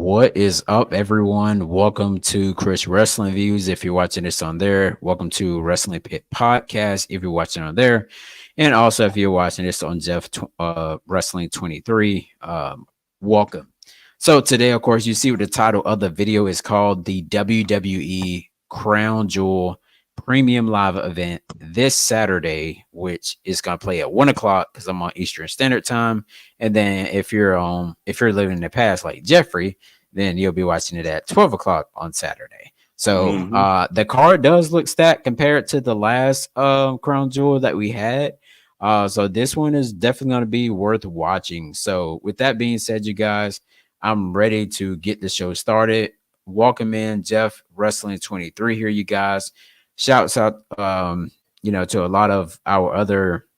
What is up, everyone? Welcome to Chris Wrestling Views. If you're watching this on there, welcome to Wrestling Pit Podcast. If you're watching on there, and also if you're watching this on Wrestling 23, welcome. So today, of course, you see what the title of the video is called: the WWE Crown Jewel Premium Live Event this Saturday, which is gonna play at 1 o'clock because I'm on Eastern Standard Time. And then if you're living in the past like Jeffrey, then you'll be watching it at 12 o'clock on Saturday. So the card does look stacked compared to the last Crown Jewel that we had. So this one is definitely going to be worth watching. So with that being said, you guys, I'm ready to get the show started. Welcome in Jeff Wrestling 23 here, you guys. Shouts out to a lot of our other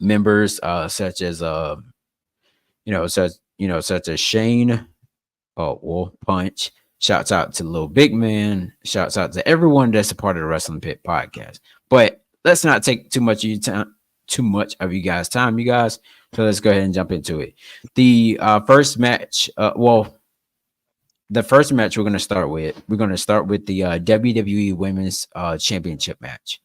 members, such as such as Shane. Oh, well, Punch. Shouts out to Little Big Man. Shouts out to everyone that's a part of the Wrestling Pit podcast. But let's not take too much of you guys' time, you guys. So let's go ahead and jump into it. The first match, the first match we're going to start with the WWE Women's Championship match.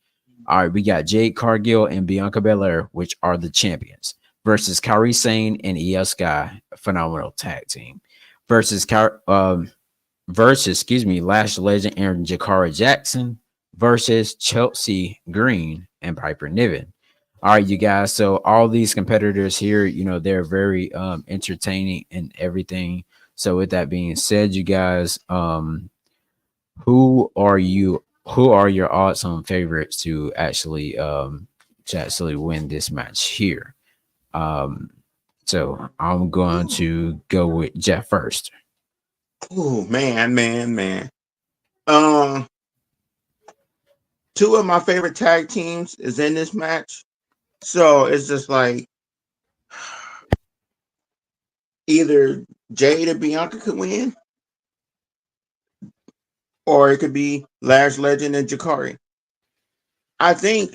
All right, we got Jade Cargill and Bianca Belair, which are the champions, versus Kairi Sane and Io Sky, a phenomenal tag team, versus Lash Legend and Jakara Jackson versus Chelsea Green and Piper Niven. All right, you guys. So all these competitors here, they're very entertaining and everything. So with that being said, you guys, who are your odds-on favorites to actually win this match here? So I'm going to go with Jeff first. Oh man. Two of my favorite tag teams is in this match. So it's just like either Jade or Bianca could win, or it could be Lash Legend and Jakari. I think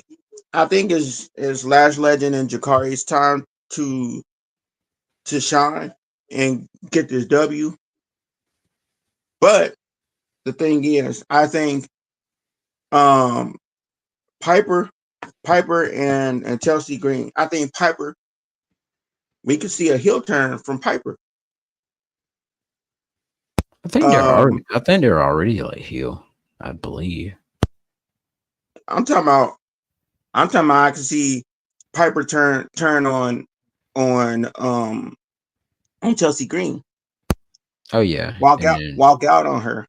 it's Lash Legend and Jakari's time to shine and get this W. But the thing is, I think Piper and Chelsea Green. I think Piper, we could see a heel turn from Piper. I think they're already like heel, I believe. I'm talking about I can see Piper turn on Chelsea Green. Oh yeah. Walk out on her.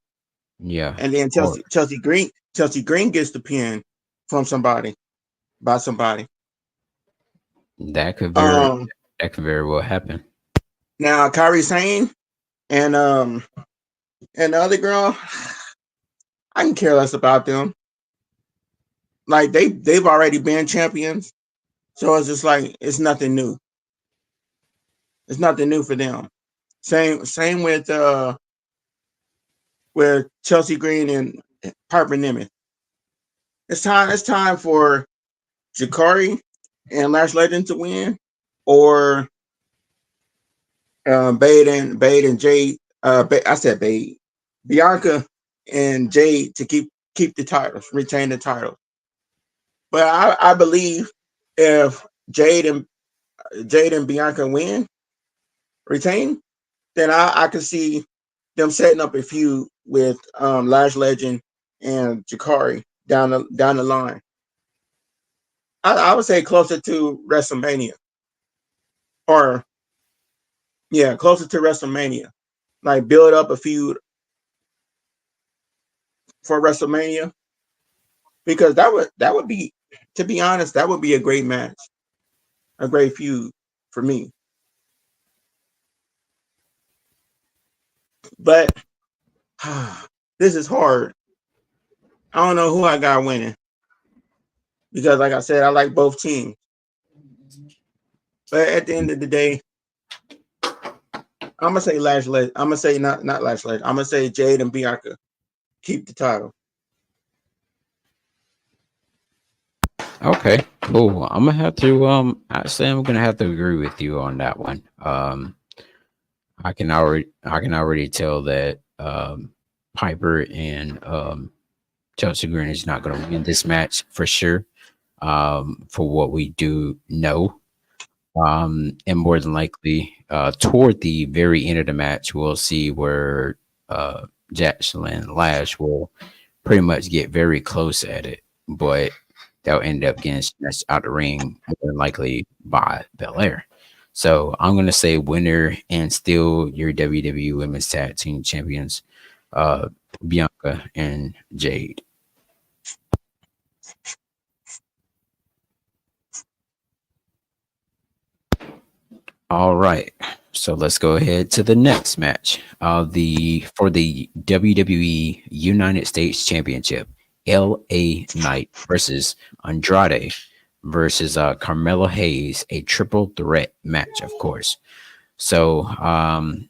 Yeah. And then Chelsea Green gets the pin from somebody by somebody. That could very well happen. Now Kairi Sane and the other girl, I can care less about them. Like they've already been champions, so it's just like it's nothing new. It's nothing new for them. Same with Chelsea Green and Piper Niven. It's time for Jakari and Lash Legend to win, or Bade and Jade. I said Bade, Bianca and Jade to keep the titles, retain the titles. But I believe if Jade and Bianca retain, then I can see them setting up a feud with Lash Legend and Jakari down the line. I would say closer to WrestleMania, or closer to WrestleMania. Like build up a feud for WrestleMania, because that would be, to be honest, that would be a great match, a great feud for me. But this is hard. I don't know who I got winning, because, like I said, I like both teams. But at the end of the day, I'm gonna say Lash Legend. I'm gonna say not Lash Legend. I'm gonna say Jade and Bianca keep the title. Okay, cool. I'm gonna have to agree with you on that one. I can already tell that Piper and Chelsea Green is not going to win this match for sure. For what we do know, and more than likely, toward the very end of the match, we'll see where Jackson and Lash will pretty much get very close at it, but they'll end up getting snatched out the ring more than likely by Belair. So I'm gonna say winner and still your WWE Women's Tag Team Champions, uh, Bianca and Jade. All right. So let's go ahead to the next match. The For the WWE United States Championship, LA Knight versus Andrade versus Carmelo Hayes, a triple threat match, of course. So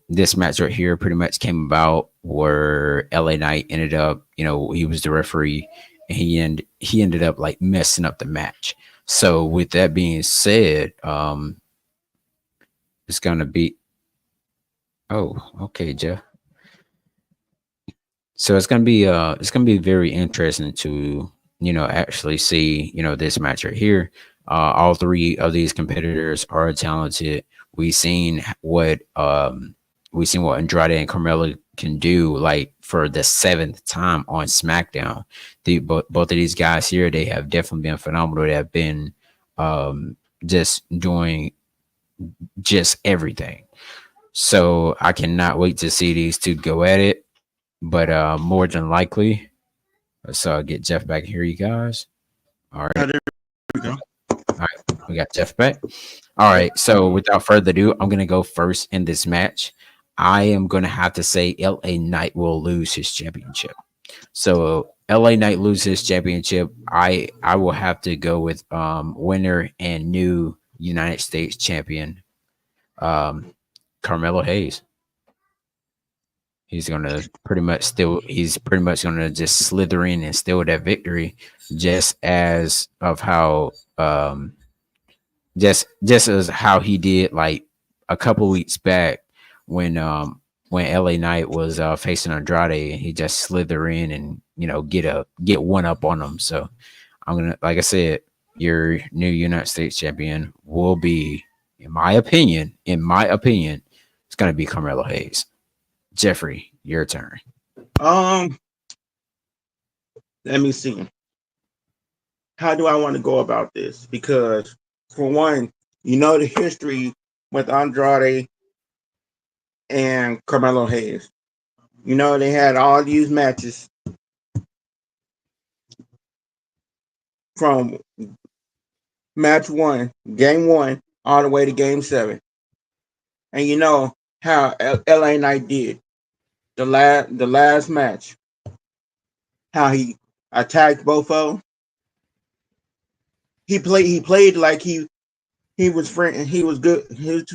this match right here pretty much came about where LA Knight ended up, he was the referee and he ended up like messing up the match. So with that being said, it's gonna be oh, okay, Jeff. So it's gonna be very interesting to actually see this match right here. All three of these competitors are talented. We've seen what Andrade and Carmelo can do like for the seventh time on SmackDown. Both of these guys here, they have definitely been phenomenal. They have been just doing just everything. So I cannot wait to see these two go at it. But more than likely, let's get Jeff back here, you guys. All right. There we go. All right. We got Jeff back. All right. So without further ado, I'm going to go first in this match. I am going to have to say LA Knight will lose his championship. So LA Knight loses his championship. I will have to go with winner and new United States champion, Carmelo Hayes. He's pretty much gonna just slither in and steal that victory, just as of how just as how he did like a couple weeks back when LA Knight was facing Andrade and he just slither in and get one up on him. So I'm gonna, like I said, your new United States champion will be, in my opinion, it's gonna be Carmelo Hayes. Jeffrey, your turn. Um, let me see. How do I want to go about this? Because for one, the history with Andrade and Carmelo Hayes. They had all these matches from match one, game one, all the way to game seven. And you know how LA Knight did the last match, how he attacked both of them. He played like he was friend, he was good, he was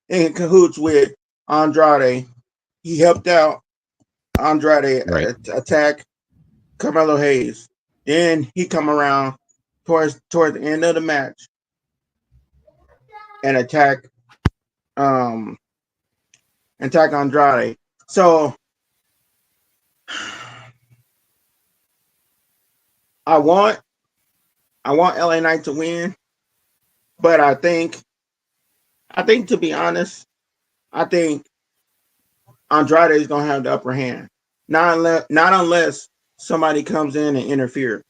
in cahoots with Andrade. He helped out Andrade Right. attack Carmelo Hayes. Then he come around towards the end of the match and attack Andrade. So I want LA Knight to win, but I think to be honest, I think Andrade is gonna have the upper hand. Not unless somebody comes in and interfere.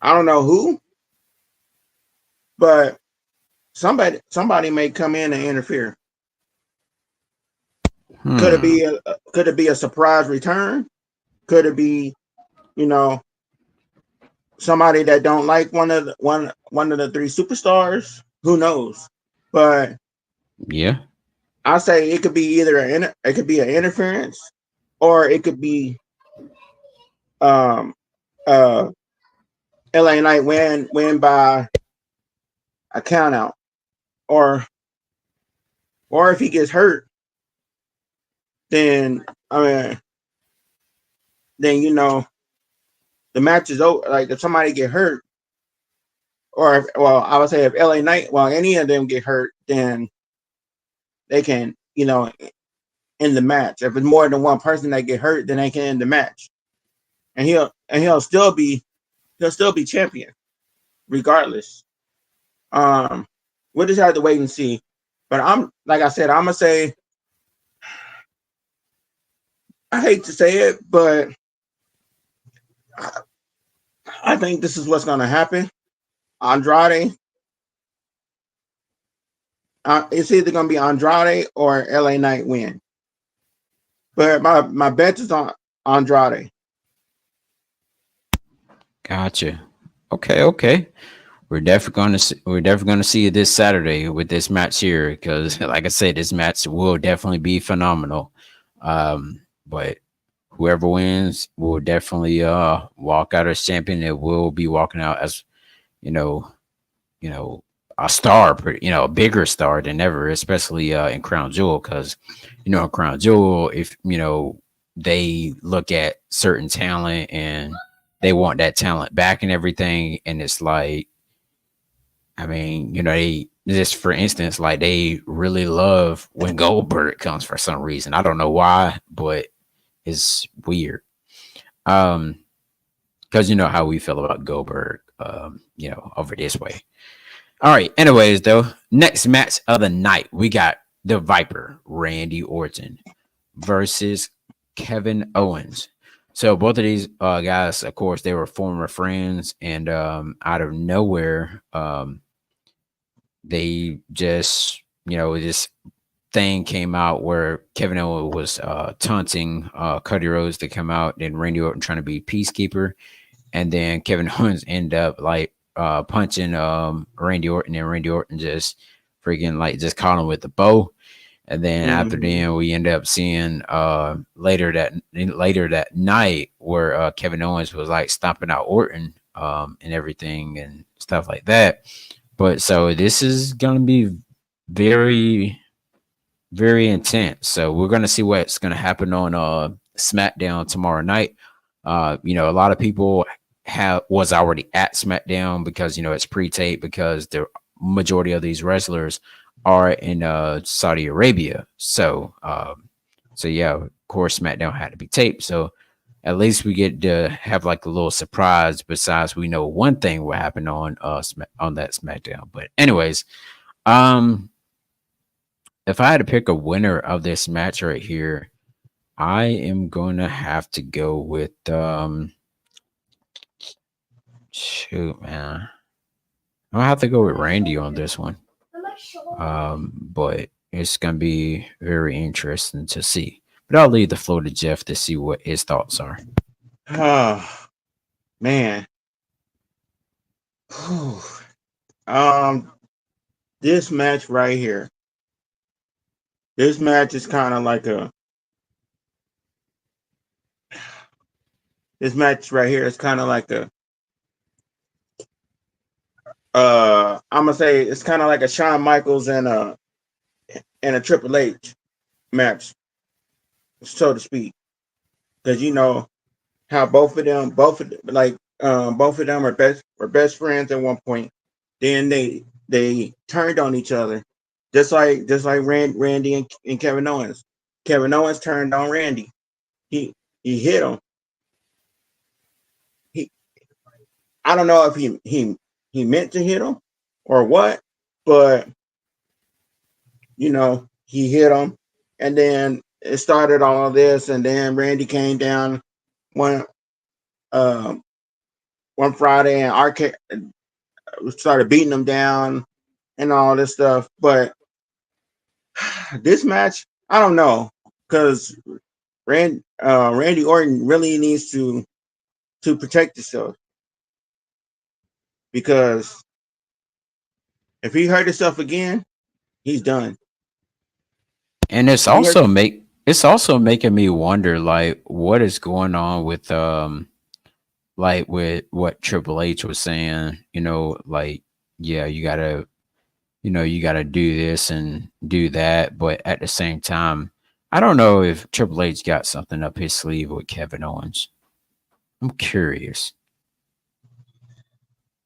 I don't know who, but somebody may come in and interfere. Could it be a surprise return? Could it be, somebody that don't like one of the three superstars? Who knows? But Yeah. I say it could be either an interference, or it could be um LA Knight win by a count out, or if he gets hurt, then the match is over. Like if somebody get hurt, or I would say if LA Knight, any of them get hurt, then they can in the match. If it's more than one person that get hurt, then they can end the match. And he'll still be champion regardless. We'll just have to wait and see. But I'm like I said, I'm gonna say, I hate to say it, but I think this is what's gonna happen. Andrade, it's either gonna be Andrade or LA Knight win. But my bet is on Andrade. Gotcha. Okay. We're definitely gonna see it this Saturday with this match here because, like I said, this match will definitely be phenomenal. But whoever wins will definitely walk out as champion. It will be walking out as you know, you know, a star, a bigger star than ever, especially in Crown Jewel, because in Crown Jewel, if they look at certain talent and they want that talent back and everything, and it's like, I mean, they just, for instance, like they really love when Goldberg comes for some reason. I don't know why, but it's weird. Because you know how we feel about Goldberg, over this way. All right. Anyways, though, next match of the night, we got the Viper, Randy Orton, versus Kevin Owens. So both of these guys, of course, they were former friends, and out of nowhere, they just, this thing came out where Kevin Owens was taunting Cody Rhodes to come out, and Randy Orton trying to be peacekeeper, and then Kevin Owens ended up like punching Randy Orton, and Randy Orton just freaking like just caught him with the bow. And then after then, we end up seeing later that night where Kevin Owens was like stomping out Orton and everything and stuff like that. But so this is gonna be very, very intense. So we're gonna see what's gonna happen on SmackDown tomorrow night. A lot of people was already at SmackDown because it's pre-tape, because the majority of these wrestlers are in Saudi Arabia. So yeah, of course SmackDown had to be taped. So at least we get to have like a little surprise. Besides, we know one thing will happen on that SmackDown. But anyways, if I had to pick a winner of this match right here, I am going to have to go with shoot, man. I'll have to go with Randy on this one. But it's gonna be very interesting to see. But I'll leave the floor to Jeff to see what his thoughts are. Oh man. This match right here. This match is kind of like this match right here is kind of like I'm gonna say it's kind of like a Shawn Michaels and a Triple H match, so to speak, because how both of them were best friends at one point. Then they turned on each other, just like Randy and Kevin Owens. Kevin Owens turned on Randy. He hit him. I don't know if he meant to hit him or what, but he hit him, and then it started all of this, and then Randy came down one Friday and Arcade started beating him down and all this stuff. But this match, I don't know, because Randy Orton really needs to protect himself, because if he hurt himself again, he's done. And it's also making me wonder, like, what is going on with like with what Triple H was saying, like, yeah, you gotta do this and do that, but at the same time, I don't know if Triple H got something up his sleeve with Kevin Owens. I'm curious.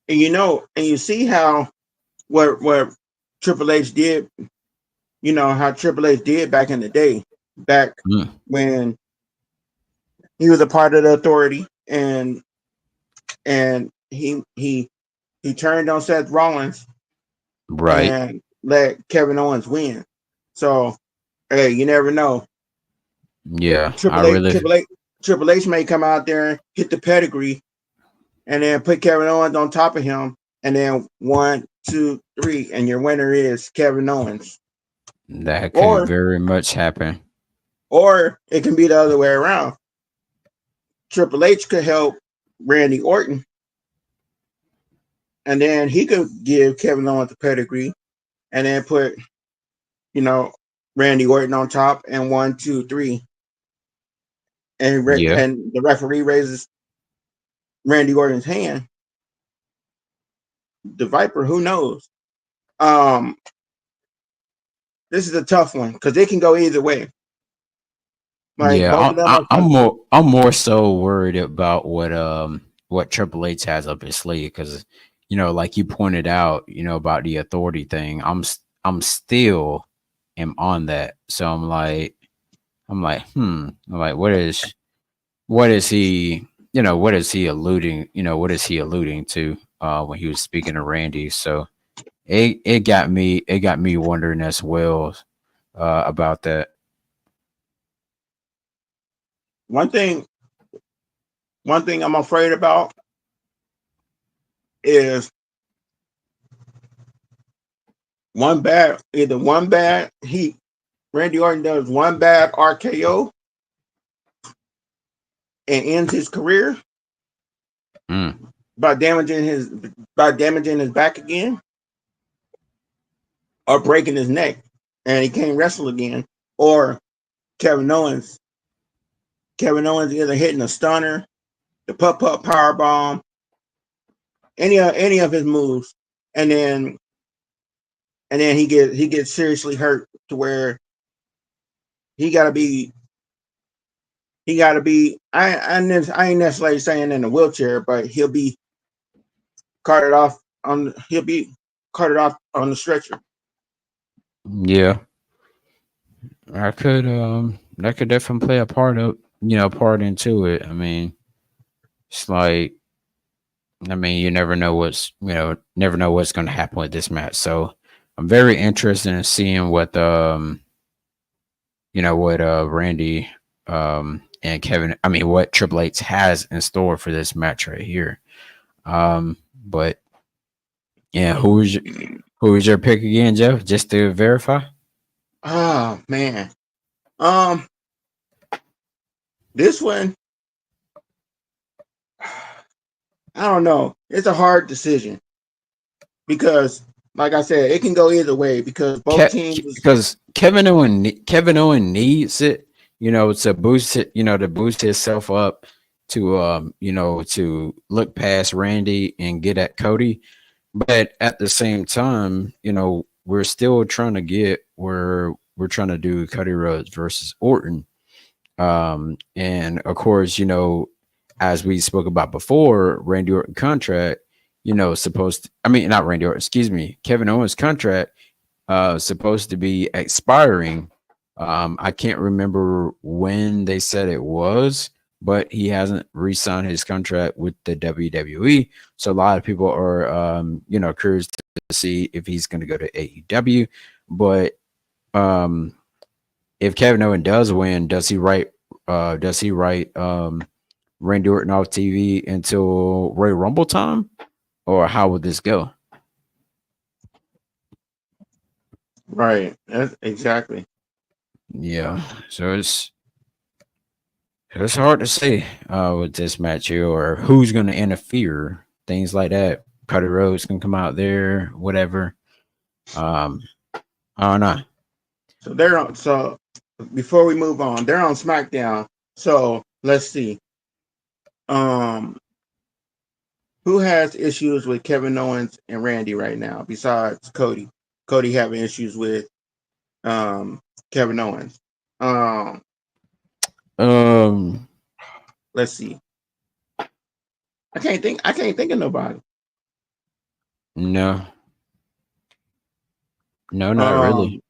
And you see how what Triple H did, how Triple H did back in the day. back Mm, when he was a part of the Authority, and he turned on Seth Rollins right. and let Kevin Owens win. So hey, you never know. Yeah. I Triple H, really. Triple H, Triple H may come out there and hit the pedigree, and then put Kevin Owens on top of him, and then 1, 2, 3, and your winner is Kevin Owens. That could Or very much happen. or it can be the other way around. Triple H could help Randy Orton, and then he could give Kevin Owens the pedigree, and then put you know Randy Orton on top, and 1, 2, 3, Yeah. and the referee raises Randy Orton's hand. The Viper, who knows? Um, this is a tough one because it can go either way. Like Yeah. both of them are I'm more so worried about what Triple H has up his sleeve because like you pointed out, about the Authority thing. I'm still am on that. So I'm like, what is he, what is he alluding, what is he alluding to when he was speaking to Randy? So it got me wondering as well about that. one thing. One thing I'm afraid about is one bad he Randy Orton does one bad RKO and ends his career Mm, by damaging his back again or breaking his neck and he can't wrestle again. Or Kevin Owens Kevin Owens either hitting a stunner, the putt power bomb, any of his moves, and then he gets seriously hurt to where he gotta be I ain't necessarily saying in a wheelchair, but he'll be carted off on the stretcher. yeah, that could definitely play a part into it. I mean, it's like, you never know what's going to happen with this match. So I'm very interested in seeing what Randy and Kevin, what Triple H has in store for this match right here. But yeah, who is your pick again, Jeff? Just to verify. Oh man. Um this one, I don't know. It's a hard decision because like I said, it can go either way because both teams Because Kevin Owen needs it, to boost it, to boost himself up to look past Randy and get at Cody. But at the same time, we're still trying to get where we're trying to do Cody Rhodes versus Orton. And of course, as we spoke about before, Randy Orton contract, not Randy Orton, excuse me, Kevin Owens contract supposed to be expiring. I can't remember when they said it was, but he hasn't re-signed his contract with the WWE. So a lot of people are, curious to see if he's going to go to AEW. But um, if Kevin Owens does win, does he write? Randy Orton off TV until Royal Rumble time, or how would this go? right. That's exactly. Yeah, so it's hard to say with this match here or who's going to interfere, things like that. Cody Rhodes can come out there, whatever. Um, I don't know. So before we move on, they're on SmackDown. So let's see. Um who has issues with Kevin Owens and Randy right now besides Cody? Cody having issues with um Kevin Owens. Um Um, let's see. I can't think of nobody. no, no, not really. Um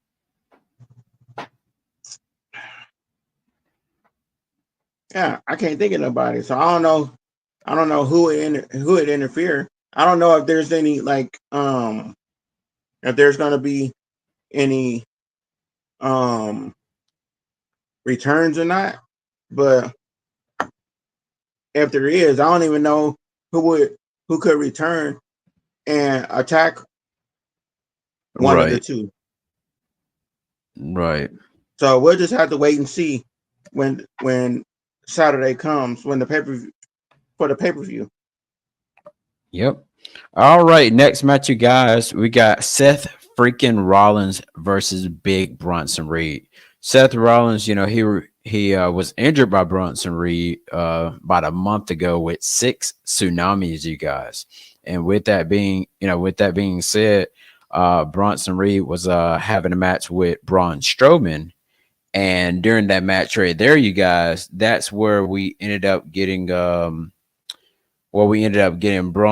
Yeah, I can't think of nobody. So I don't know. I don't know who would interfere. I don't know if there's any like if there's gonna be any um returns or not. But if there is, I don't even know who would who could return and attack one of the Right. two. Right. So we'll just have to wait and see when Saturday comes when the paper for the pay-per-view. Yep. All right. Next match, you guys. We got Seth freaking Rollins versus Big Bronson Reed. Seth Rollins, he was injured by Bronson Reed about a month ago with 6 tsunamis, you guys. And with that being said, Bronson Reed was having a match with Braun Strowman. And during that match right there, you guys, that's where we ended up getting where we ended up getting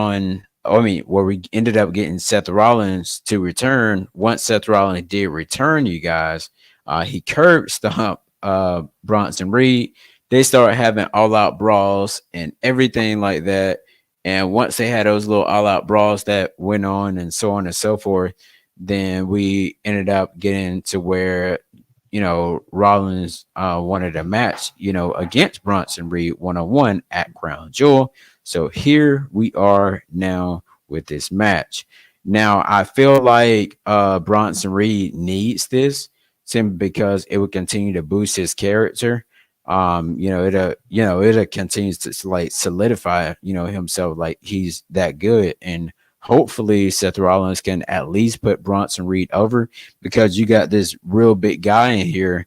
Seth Rollins to return. Once Seth Rollins did return, you guys, he curb stomped Bronson Reed. They started having all out brawls and everything like that. And once they had those little all out brawls that went on and so on and so forth, then we ended up getting to where Rollins wanted a match, against Bronson Reed 1-on-1 at Crown Jewel. So here we are now with this match. Now I feel like Bronson Reed needs this simply because it would continue to boost his character. It'll continues to like solidify, himself like he's that good. And hopefully Seth Rollins can at least put Bronson Reed over because you got this real big guy in here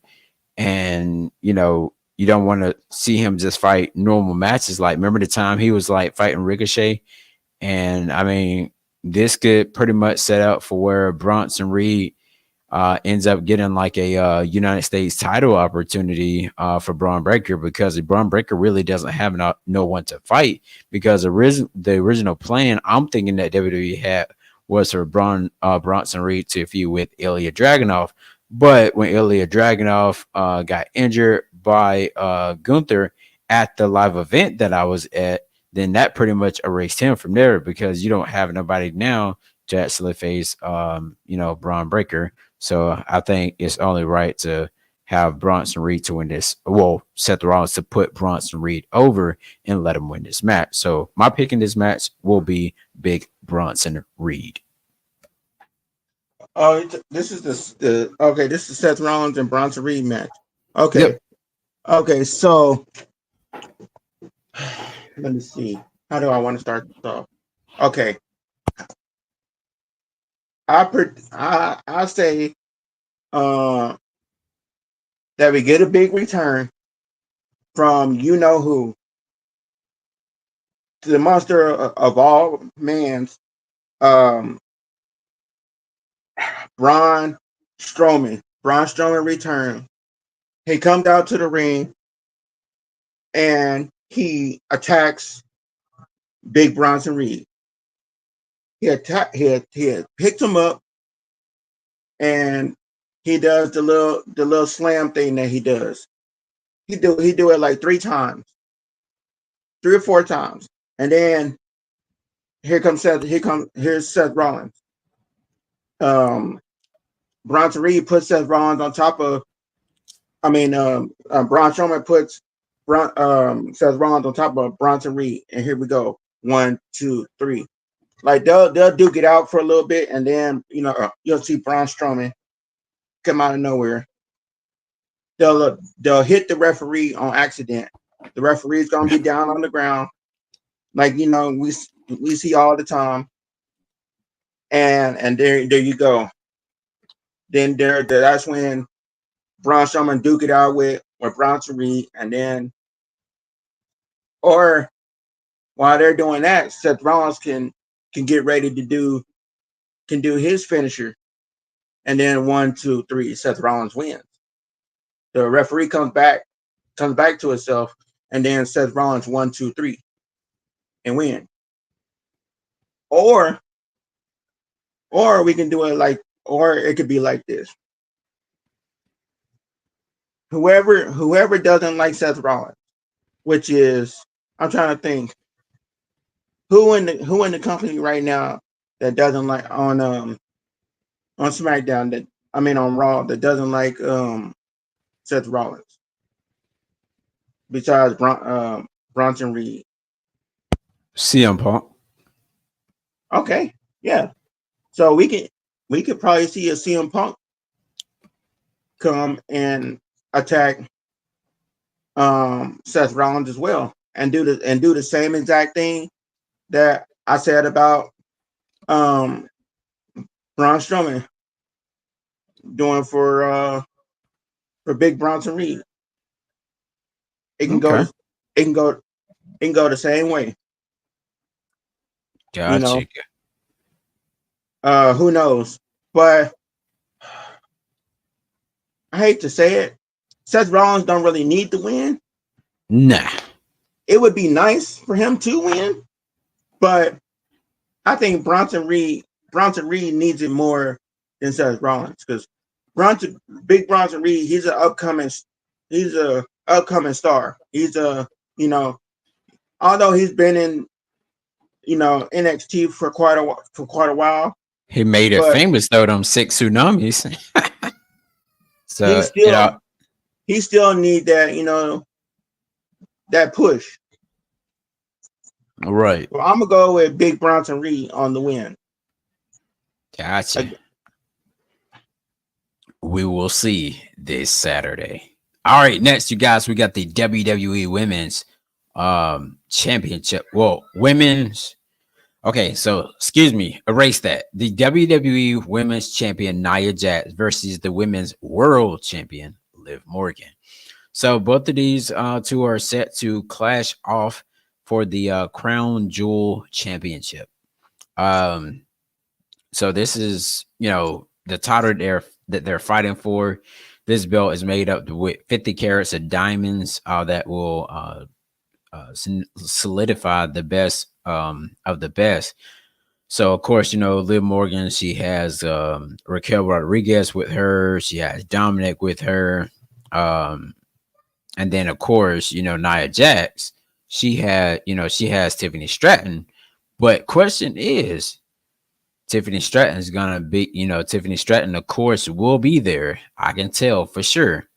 and you don't want to see him just fight normal matches. Like, remember the time he was like fighting Ricochet? And I mean, this could pretty much set up for where Bronson Reed ends up getting like a United States title opportunity for Braun Breaker because Braun Breaker really doesn't have no one to fight because the original plan I'm thinking that WWE had was for Bronson Reed to feud with Ilya Dragunov. But when Ilya Dragunov got injured by Gunther at the live event that I was at, then that pretty much erased him from there because you don't have nobody now to actually face, Braun Breaker. So I think it's only right to have Bronson Reed to win this. Well, Seth Rollins to put Bronson Reed over and let him win this match. So my pick in this match will be Big Bronson Reed. Oh, this is the okay. This is Seth Rollins and Bronson Reed match. Okay, Yep. okay. So let me see. How do I want to start this off? Okay, I say uh that we get a big return from you know who, to the monster of all man's, um Braun Strowman. Braun Strowman return. He comes out to the ring and he attacks Big Bronson Reed. He had picked him up and he does the little slam thing that he does. He do it like 3 times, 3 or 4 times, and then here's Seth Rollins. Um, Bronson Reed puts Seth Rollins on top of. I mean, Braun Strowman puts Seth Rollins on top of Bronson Reed, and here we go, 1, 2, 3. Like they'll duke it out for a little bit, and then you'll see Braun Strowman come out of nowhere. They'll hit the referee on accident. The referee's gonna be down on the ground, like we see all the time. And there you go. Then that's when Braun Strowman duke it out with Bronson Reed, and then or while they're doing that, Seth Rollins can get ready to do his finisher, and then 1, 2, 3, Seth Rollins wins. The referee comes back to itself, and then Seth Rollins 1, 2, 3 and win. Or we can do it like, or it could be like this. Whoever doesn't like Seth Rollins, which is I'm trying to think who in the company right now that doesn't like on SmackDown that I mean on Raw that doesn't like Seth Rollins besides Bronson Reed. CM Punk. Okay, yeah. So we could probably see a CM Punk come and attack Seth Rollins as well and do the same exact thing that I said about um Braun Strowman doing for Big Bronson Reed. It can go Okay. to it can go it can go the same way. You know, Gotcha. who knows? But I hate to say it, Seth Rollins don't really need to win. Nah. It would be nice for him to win, but I think Bronson Reed needs it more than Seth Rollins because Bronson Big Bronson Reed he's a upcoming star. He's a you know although he's been in NXT for quite a while, He made it but famous though, them six tsunamis. he So, still he still need that that push. right. So I'm gonna go with Big Bronson Reed on the win. Gotcha. Like, We will see this Saturday. All right, next, you guys, we got the WWE Women's Championship. Well, women's. Okay, so excuse me, erase that. The WWE Women's Champion Nia Jax versus the Women's World Champion Liv Morgan. So both of these two are set to clash off for the Crown Jewel Championship. Um, so this is, the title they're fighting for. This belt is made up with 50 carats of diamonds that will solidify the best of the best. So of course, Liv Morgan, she has Raquel Rodriguez with her. She has Dominic with her. And then of course, Nia Jax, she has Tiffany Stratton. But question is, Tiffany Stratton is gonna be, Tiffany Stratton, of course, will be there. I can tell for sure.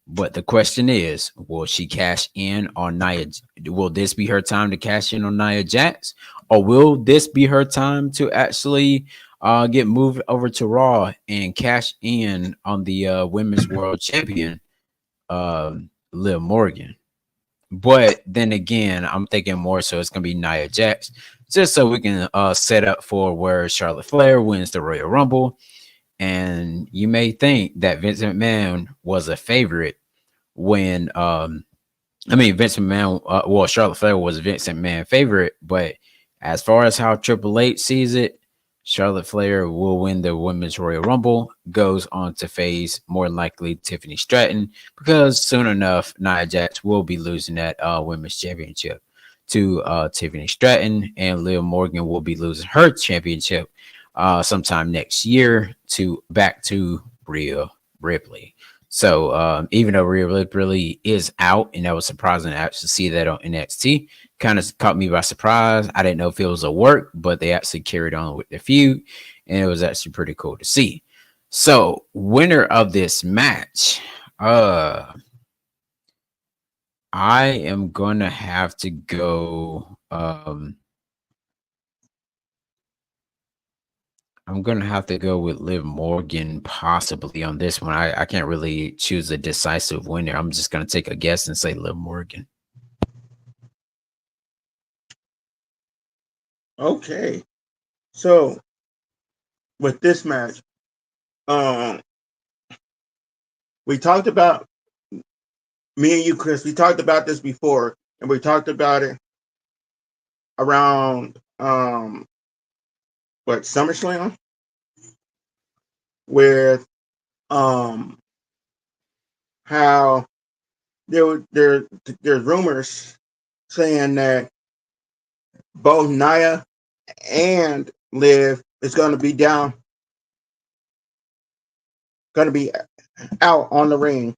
But the question is, will she cash in on Nia? Will this be her time to cash in on Nia Jax, or will this be her time to actually get moved over to Raw and cash in on the Women's World Champion, Liv Morgan? But then again, I'm thinking more so it's gonna be Nia Jax, just so we can set up for where Charlotte Flair wins the Royal Rumble. And you may think that Vince McMahon was a favorite when Vince McMahon, Charlotte Flair was Vince McMahon favorite, but as far as how Triple H sees it, Charlotte Flair will win the Women's Royal Rumble, goes on to face more likely Tiffany Stratton, because soon enough, Nia Jax will be losing that Women's Championship to Tiffany Stratton, and Liv Morgan will be losing her championship sometime next year back to Rhea Ripley. So even though Rhea Ripley is out, and that was surprising to actually see that on NXT, kind of caught me by surprise. I didn't know if it was a work, but they actually carried on with the feud, and it was actually pretty cool to see. So winner of this match, I am gonna have to go. I'm gonna have to go with Liv Morgan possibly on this one. I can't really choose a decisive winner. I'm just gonna take a guess and say Liv Morgan. okay, so with this match, um, we talked about me and you, Chris. We talked about this before, and we talked about it around SummerSlam with how there's rumors saying that both Nia and Liv is going to be out on the ring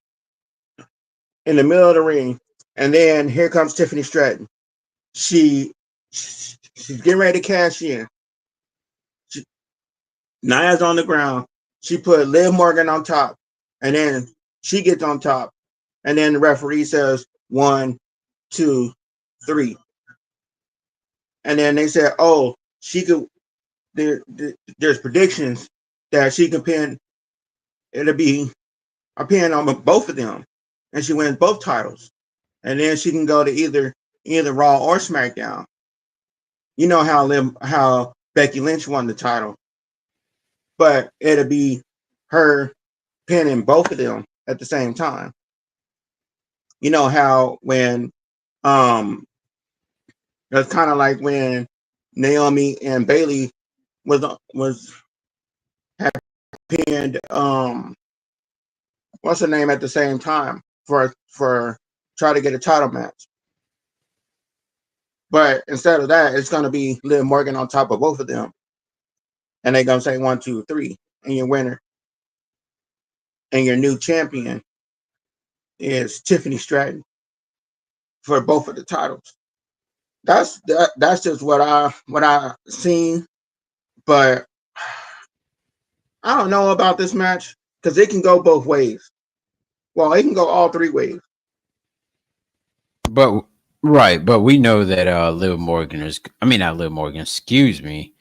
in the middle of the ring, And then here comes Tiffany Stratton. She's getting ready to cash in. Nia's on the ground. She put Liv Morgan on top, and then she gets on top, and then the referee says 1, 2, 3, and then they said, "Oh, she could." There's predictions that she can pin. It'll be a pin on both of them, and she wins both titles, and then she can go to either Raw or SmackDown. You know how Becky Lynch won the title, but it'll be her pinning both of them at the same time. You know how when it's kind of like when Naomi and Bayley was had pinned what's her name at the same time for try to get a title match. But instead of that, it's gonna be Liv Morgan on top of both of them. And they're gonna say 1, 2, 3, and your winner and your new champion is Tiffany Stratton for both of the titles. That's just what I seen, but I don't know about this match because it can go both ways. Well, it can go all 3 ways. But right, but we know that Liv Morgan is, I mean, not Liv Morgan, excuse me.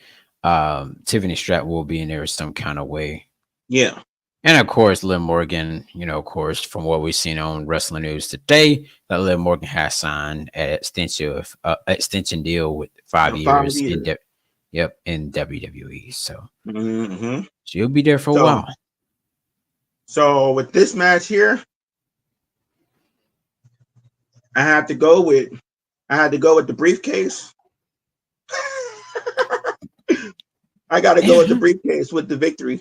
Tiffany Stratton will be in there some kind of way. Yeah. And of course, Liv Morgan, you know, of course, from what we've seen on Wrestling News today, that Liv Morgan has signed an extension deal with 5 years in WWE. So she'll be there for a while. So with this match here, I had to go with the briefcase. I got to go with the briefcase with the victory.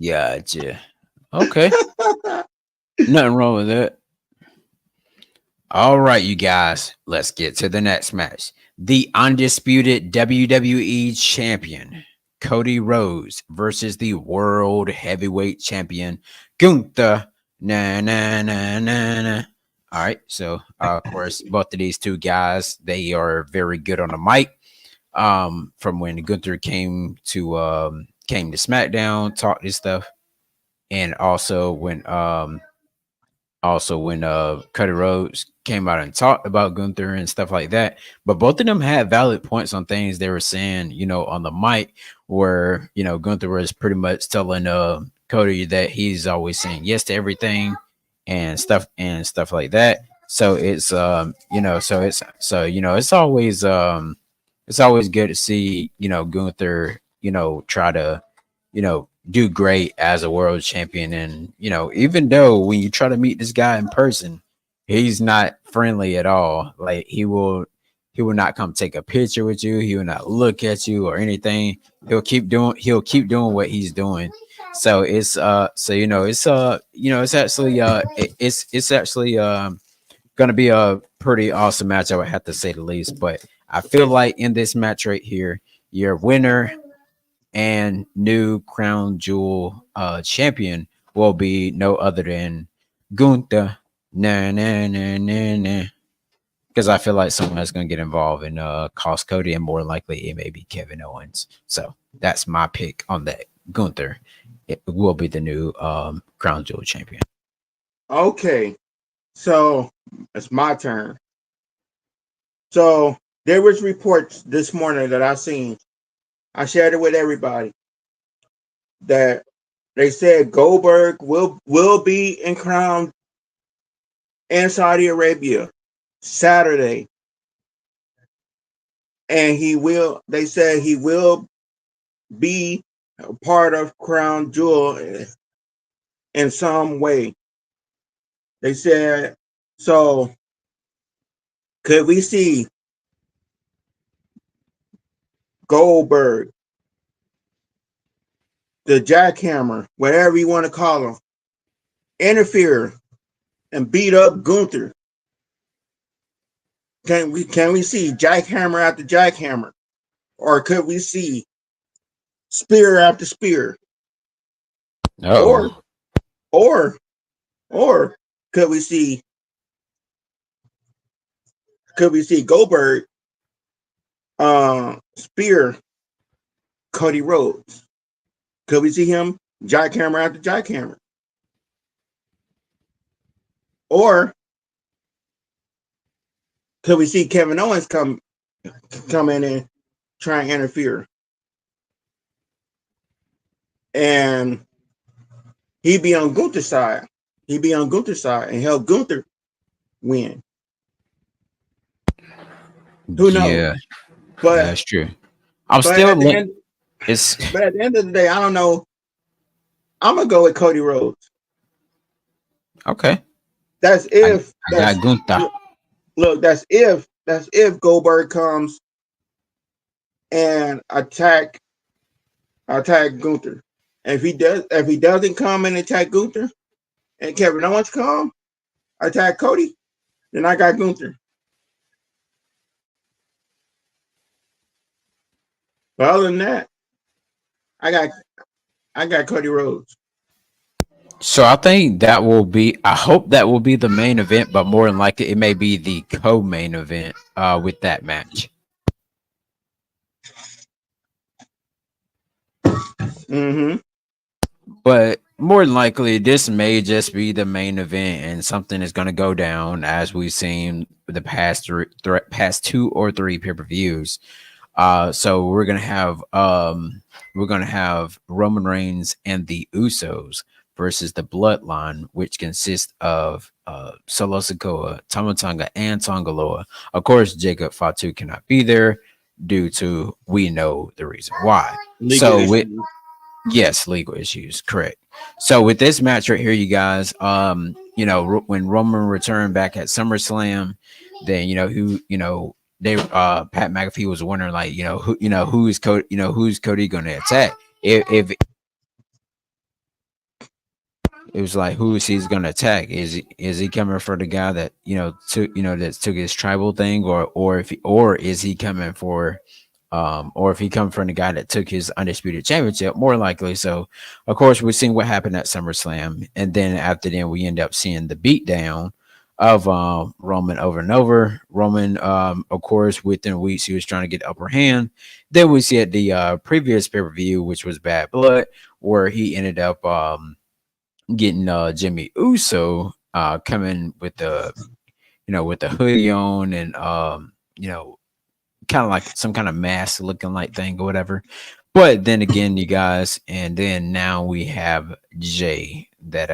Gotcha. Okay. Nothing wrong with that. All right, you guys, let's get to the next match. The undisputed WWE champion, Cody Rhodes, versus the world heavyweight champion, Gunther. Nah, nah, nah, nah, nah. All right, so of course, both of these two guys, they are very good on the mic. From when Gunther came to SmackDown, talked this stuff, and also when Cody Rhodes came out and talked about Gunther and stuff like that. But both of them had valid points on things they were saying, you know, on the mic, where, you know, Gunther was pretty much telling Cody that he's always saying yes to everything and stuff like that. So it's it's always good to see, you know, Gunther, you know, try to, you know, do great as a world champion. And, you know, even though when you try to meet this guy in person, he's not friendly at all. Like he will not come take a picture with you. He will not look at you or anything. He'll keep doing what he's doing. So it's it's actually gonna be a pretty awesome match, I would have to say the least. But I feel like in this match right here, your winner and new crown jewel champion will be no other than Gunther. Nah, nah, nah, nah, nah. Because I feel like someone that's going to get involved in cost Cody, and more likely it may be Kevin Owens. So that's my pick on that. Gunther, it will be the new crown jewel champion. Okay, so it's my turn. So there was reports this morning that I seen. I shared it with everybody that they said Goldberg will be in Crown in Saudi Arabia Saturday, and they said he will be a part of Crown Jewel in some way. They said, so could we see Goldberg, the jackhammer, whatever you want to call him, interfere and beat up Gunther? Can we see jackhammer after jackhammer? Or could we see spear after spear? Uh-oh. Or could we see could we see Goldberg spear Cody Rhodes? Could we see him jackhammer after jackhammer? Or could we see Kevin Owens come in and try and interfere? And he'd be on Gunther's side. He'd be on Gunther's side and help Gunther win. Who knows? Yeah, But that's true. I'm but still at the end, it's but at the end of the day, I don't know. I'm gonna go with Cody Rhodes. okay. That's if I got Gunther. look. That's if Goldberg comes and attack Gunther. And if he doesn't come and attack Gunther, and Kevin Owens come attack Cody, then I got Gunther. But other than that, I got Cody Rhodes. So I think that will be. I hope that will be the main event, but more than likely, it may be the co-main event with that match. Mm-hmm. But more than likely, this may just be the main event, and something is going to go down as we've seen the past 2 or 3 pay-per-views. So we're gonna have Roman Reigns and the Usos versus the Bloodline, which consists of Solo Sikoa, Tama Tonga, and Tongaloa. Of course, Jacob Fatu cannot be there due to we know the reason why. Yes, legal issues, correct. So with this match right here, you guys, when Roman returned back at SummerSlam, then they Pat McAfee was wondering like who's Cody going to attack if it was like who is he's going to attack, is he coming for the guy that took his tribal thing, or is he coming for or if he come from the guy that took his undisputed championship, more likely. So, of course, we've seen what happened at SummerSlam, and then after then, we end up seeing the beatdown of Roman over and over. Roman, of course, within weeks, he was trying to get the upper hand. Then we see at the previous pay per view, which was Bad Blood, where he ended up getting Jimmy Uso coming with the hoodie on and kind of like some kind of mask looking like thing or whatever. But then again, you guys, and then now we have Jay that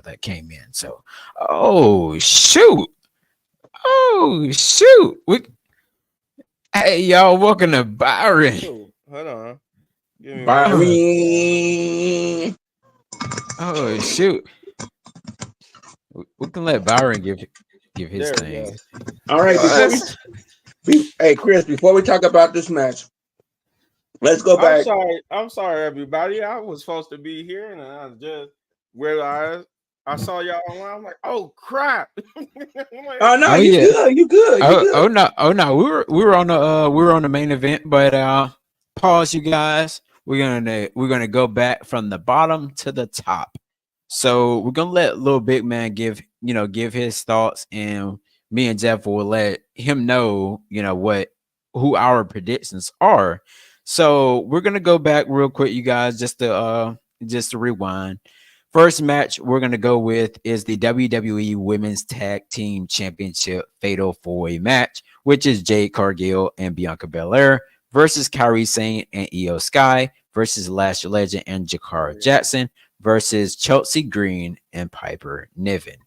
that came in. So oh shoot. Hey y'all, welcome to Byron. Ooh, hold on. Byron. Oh shoot. We can let Byron give his thing. All right, hey Chris, before we talk about this match, let's go back. I'm sorry, everybody. I was supposed to be here, and I just realized I saw y'all online. I'm like, oh crap! Oh no, you good. Oh no, we were on the main event, but pause, you guys. We're gonna go back from the bottom to the top. So we're gonna let little big man give his thoughts, and me and Jeff will let him know, who our predictions are. So we're gonna go back real quick, you guys, just to rewind. First match we're gonna go with is the WWE Women's Tag Team Championship Fatal 4-Way match, which is Jade Cargill and Bianca Belair versus Kairi Sane and Io Sky versus Lash Legend and Jakara Jackson versus Chelsea Green and Piper Niven.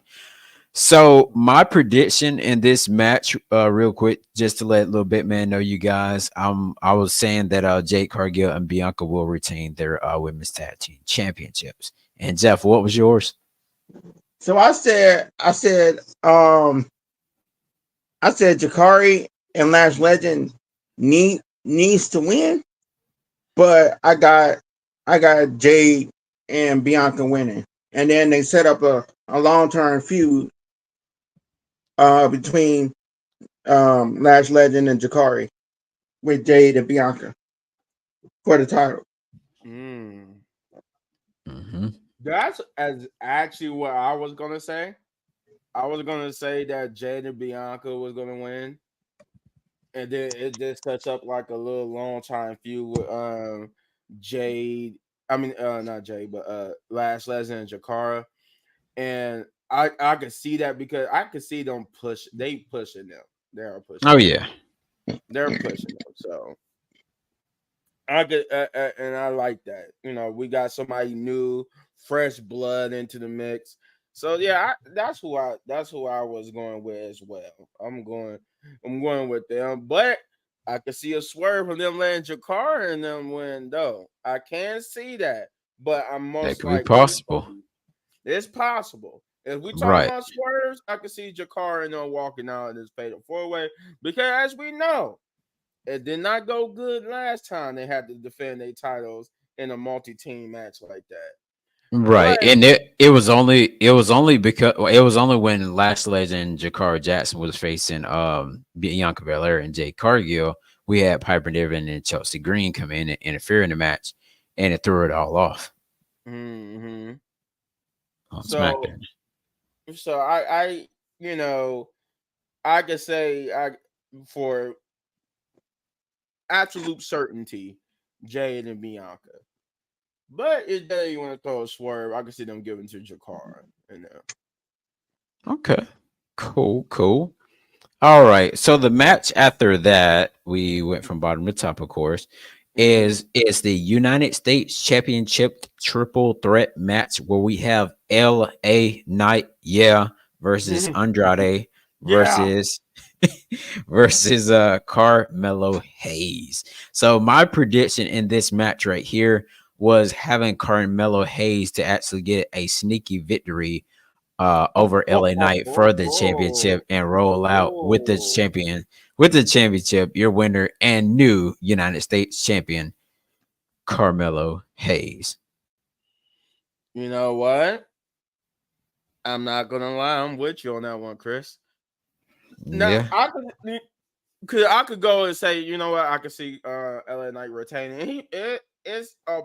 So my prediction in this match, real quick, just to let little bit man know, you guys, I was saying that Jade Cargill and Bianca will retain their women's tag team championships. And Jeff, what was yours? So I said Jakari and Lash Legend needs to win, but I got Jade and Bianca winning, and then they set up a long-term feud between Lash Legend and Jakari with Jade and Bianca for the title. That's actually what I was gonna say. I was gonna say that Jade and Bianca was gonna win, and then it just sets up like a little long time feud with Jade. I mean, not Jade, but Lash Legend and Jakara. And I could see that because I could see them push. They pushing them. They are pushing. Oh them. yeah. They're pushing them. So I could, and I like that. You know, we got somebody new, fresh blood into the mix. So yeah, that's who I was going with as well. I'm going with them, but I could see a swerve from them letting Jakar and them win though. I can see that, but I'm That most could be likely possible. it's possible. If we talking Right. about swerves, I can see Jakar and them walking out in this fatal four way because as we know, it did not go good last time they had to defend their titles in a multi-team match like that. Right. But And it was only because well, it was only when Lash Legend Jakara Jackson was facing Bianca Belair and Jade Cargill, we had Piper Niven and Chelsea Green come in and interfere in the match, and it threw it all off mhm. on so SmackDown. so I you know I could say I for absolute certainty Jade and Bianca. But if they want to throw a swerve, I can see them giving to Jakara and them. Okay. Cool, cool. All right. So the match after that, we went from bottom to top, of course, is the United States Championship triple threat match where we have LA Knight, yeah, versus Mhm. Andrade Yeah. versus versus Carmelo Hayes. So my prediction in this match right here was having Carmelo Hayes to actually get a sneaky victory over LA Knight for the championship and roll out with the championship, your winner and new United States champion, Carmelo Hayes. You know what? I'm not gonna lie, I'm with you on that one, Chris. Now Yeah. I could go and say, you know what, I could see LA Knight retaining. It's a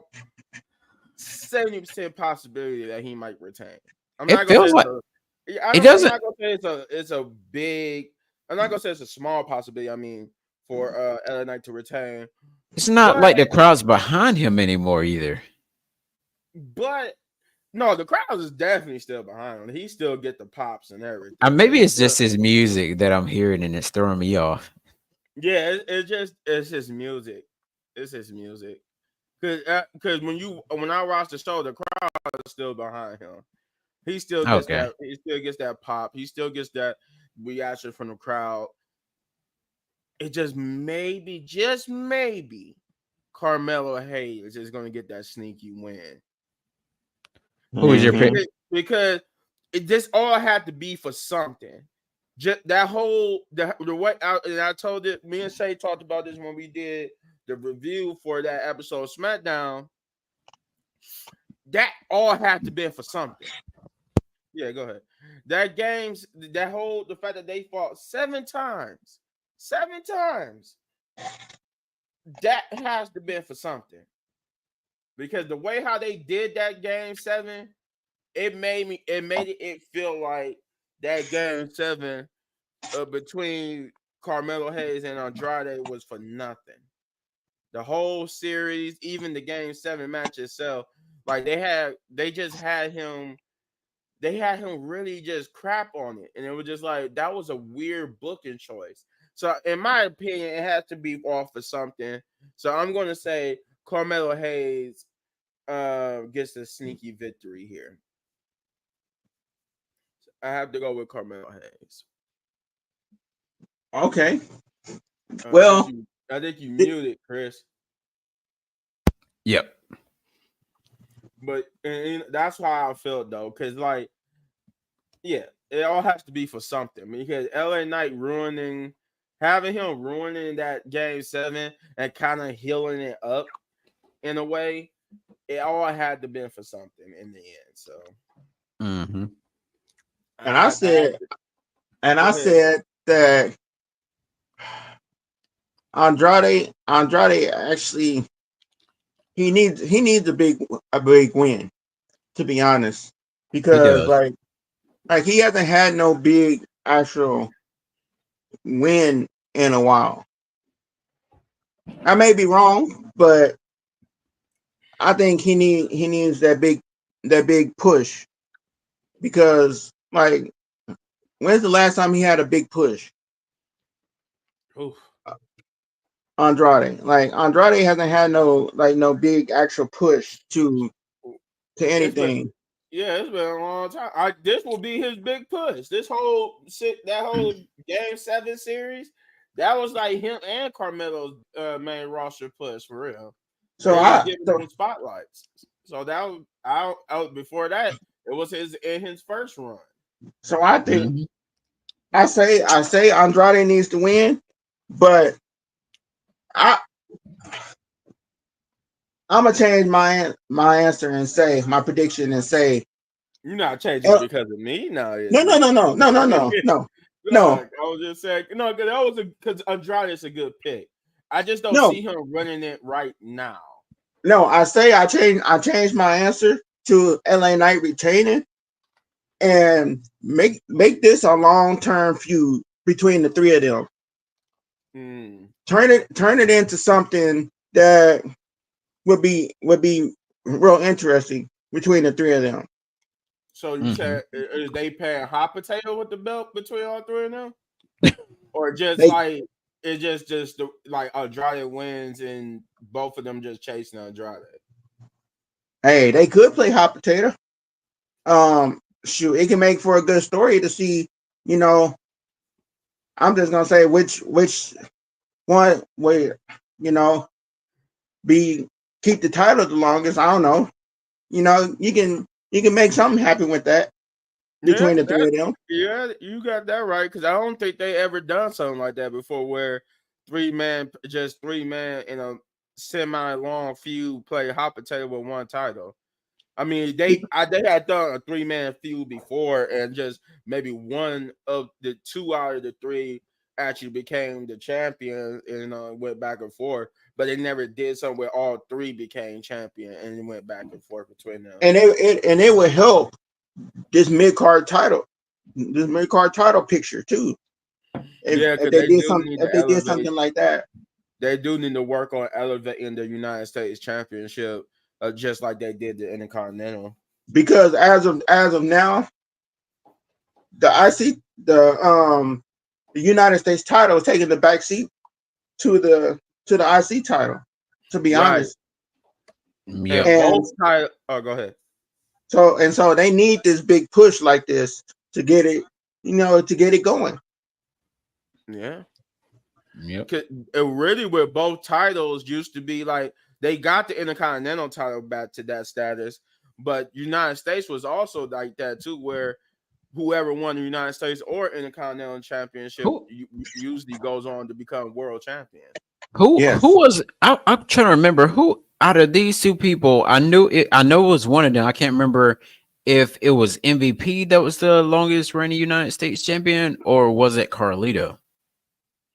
70% possibility that he might retain. I'm not It gonna say feels it's like a it I'm doesn't not gonna say it's a big I'm not gonna say it's a small possibility, I mean, for LA Knight to retain. it's not But like the crowd's behind him anymore either. but no, the crowd is definitely still behind him. He still get the pops and everything. Maybe it's just his music that I'm hearing and it's throwing me off. Yeah, it's his music. It's his music. Cause when I watch the show, the crowd is still behind him. He still gets Okay. that. He still gets that pop. He still gets that reaction from the crowd. It just maybe, Carmelo Hayes is going to get that sneaky win. Who was your pick? Because this all had to be for something. Just that whole the way and I told it. Me and Shay talked about this when we did the review for that episode of SmackDown. That all had to be for something. Yeah, go ahead. The fact that they fought 7 times, that has to be for something. Because the way how they did that game 7, it made it feel like that game 7 between Carmelo Hayes and Andrade was for nothing. The whole series, even the game 7 match itself, like they just had him. They had him really just crap on it, and it was just like that was a weird booking choice. So, in my opinion, it has to be off for something. So, I'm going to say Carmelo Hayes gets a sneaky victory here. I have to go with Carmelo Hayes. Okay. Well, I think you muted, Chris. Yep. But and that's how I felt though, because like, yeah, it all has to be for something. Because LA Knight having him ruining that game 7 and kind of healing it up in a way, it all had to be for something in the end. So, Mm-hmm. I said that Andrade actually he needs a big win, to be honest, He because does. like Like he hasn't had no big actual win in a while. I may be wrong, but I think he needs that big push because like when's the last time he had a big push? Oof. Andrade. Like Andrade hasn't had no big actual push to It's been anything. it's been a long time. This will be his big push. That whole Game 7 series, that was like him and Carmelo's main roster push for real. So They was I giving so, him spotlights. So that was out before that. It was his first run. so I think Mhm. I say Andrade needs to win, but I I'm gonna change my answer and say my prediction and say You're not changing it because of me now, is no you? no. Look, I was just saying because Andrade is a good pick. I just don't No, see him running it right now. no, I changed my answer to LA Knight retaining and make this a long-term feud between the three of them. Mm. Turn it into something that would be real interesting between the three of them. So you said is they pairing hot potato with the belt between all three of them, or just They like it's just like Andrade wins and both of them just chasing Andrade? they could play hot potato. Shoot, it can make for a good story to see, you know, I'm just gonna say which one would, you know, be keep the title the longest. I don't know. You can make something happen with that between Yeah, the three of them. you got that right because I don't think they ever done something like that before, where three man in a semi long feud play hot potato with one title. I mean, they had done a 3-man feud before, and just maybe one of the two out of the three actually became the champion and went back and forth. But they never did something where all three became champion and it went back and forth between them. And it would help this mid card title picture too. Yeah, If because they they did do some need if to they did elevate. something like that. They do need to work on elevating the United States Championship, just like they did the Intercontinental. Because as of now, the IC the United States title is taking the back seat to the IC title, to be Right. honest. Yep. And And both titles. Oh, go ahead. so they need this big push like this to get it, to get it going. Yeah. Yep. It really with both titles used to be like they got the Intercontinental title back to that status, but United States was also like that too, where whoever won the United States or Intercontinental Championship Who usually goes on to become world champion. who Yes. was I'm trying to remember who out of these two people I know it was one of them. I can't remember if it was MVP that was the longest reigning United States champion or was it Carlito?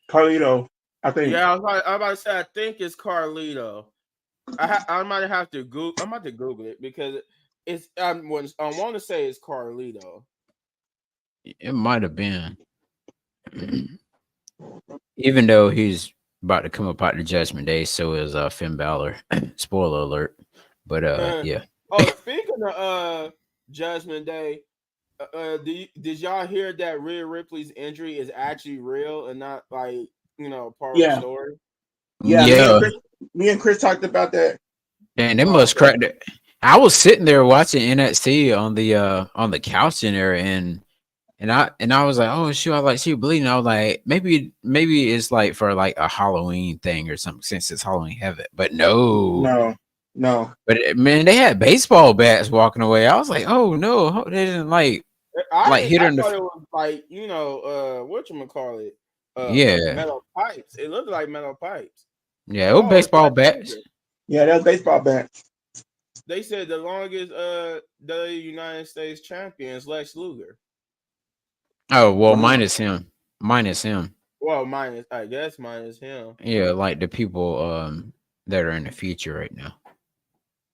Carlito, I think. Yeah, I was about to say I think it's Carlito. I might have to Google. I'm about to Google it because I want to say it's Carlito. It might have been. Even though he's about to come up out the Judgment Day, so is Finn Balor. Spoiler alert. But yeah. Oh, speaking of Judgment Day, did y'all hear that Rhea Ripley's injury is actually real and not like part of the Yeah. story? Yeah, Yeah. me and Chris talked about that. And they Oh, must okay. crack it. I was sitting there watching NXT on the couch in there and I was like, oh shoot, I was like she bleeding. I was like, maybe it's like for like a Halloween thing or something since it's Halloween Heaven. But no. No. But man, they had baseball bats walking away. I was like, oh no, they didn't like hit her I in thought the it was like whatchamacallit, yeah. metal pipes. It looked like metal pipes. Yeah, it was Oh, it's baseball Lex bats. Luger. Yeah, that's baseball bat. They said the longest the United States champion is Lex Luger. Oh well, Wow. minus him. Well, minus him. Yeah, like the people that are in the future right now,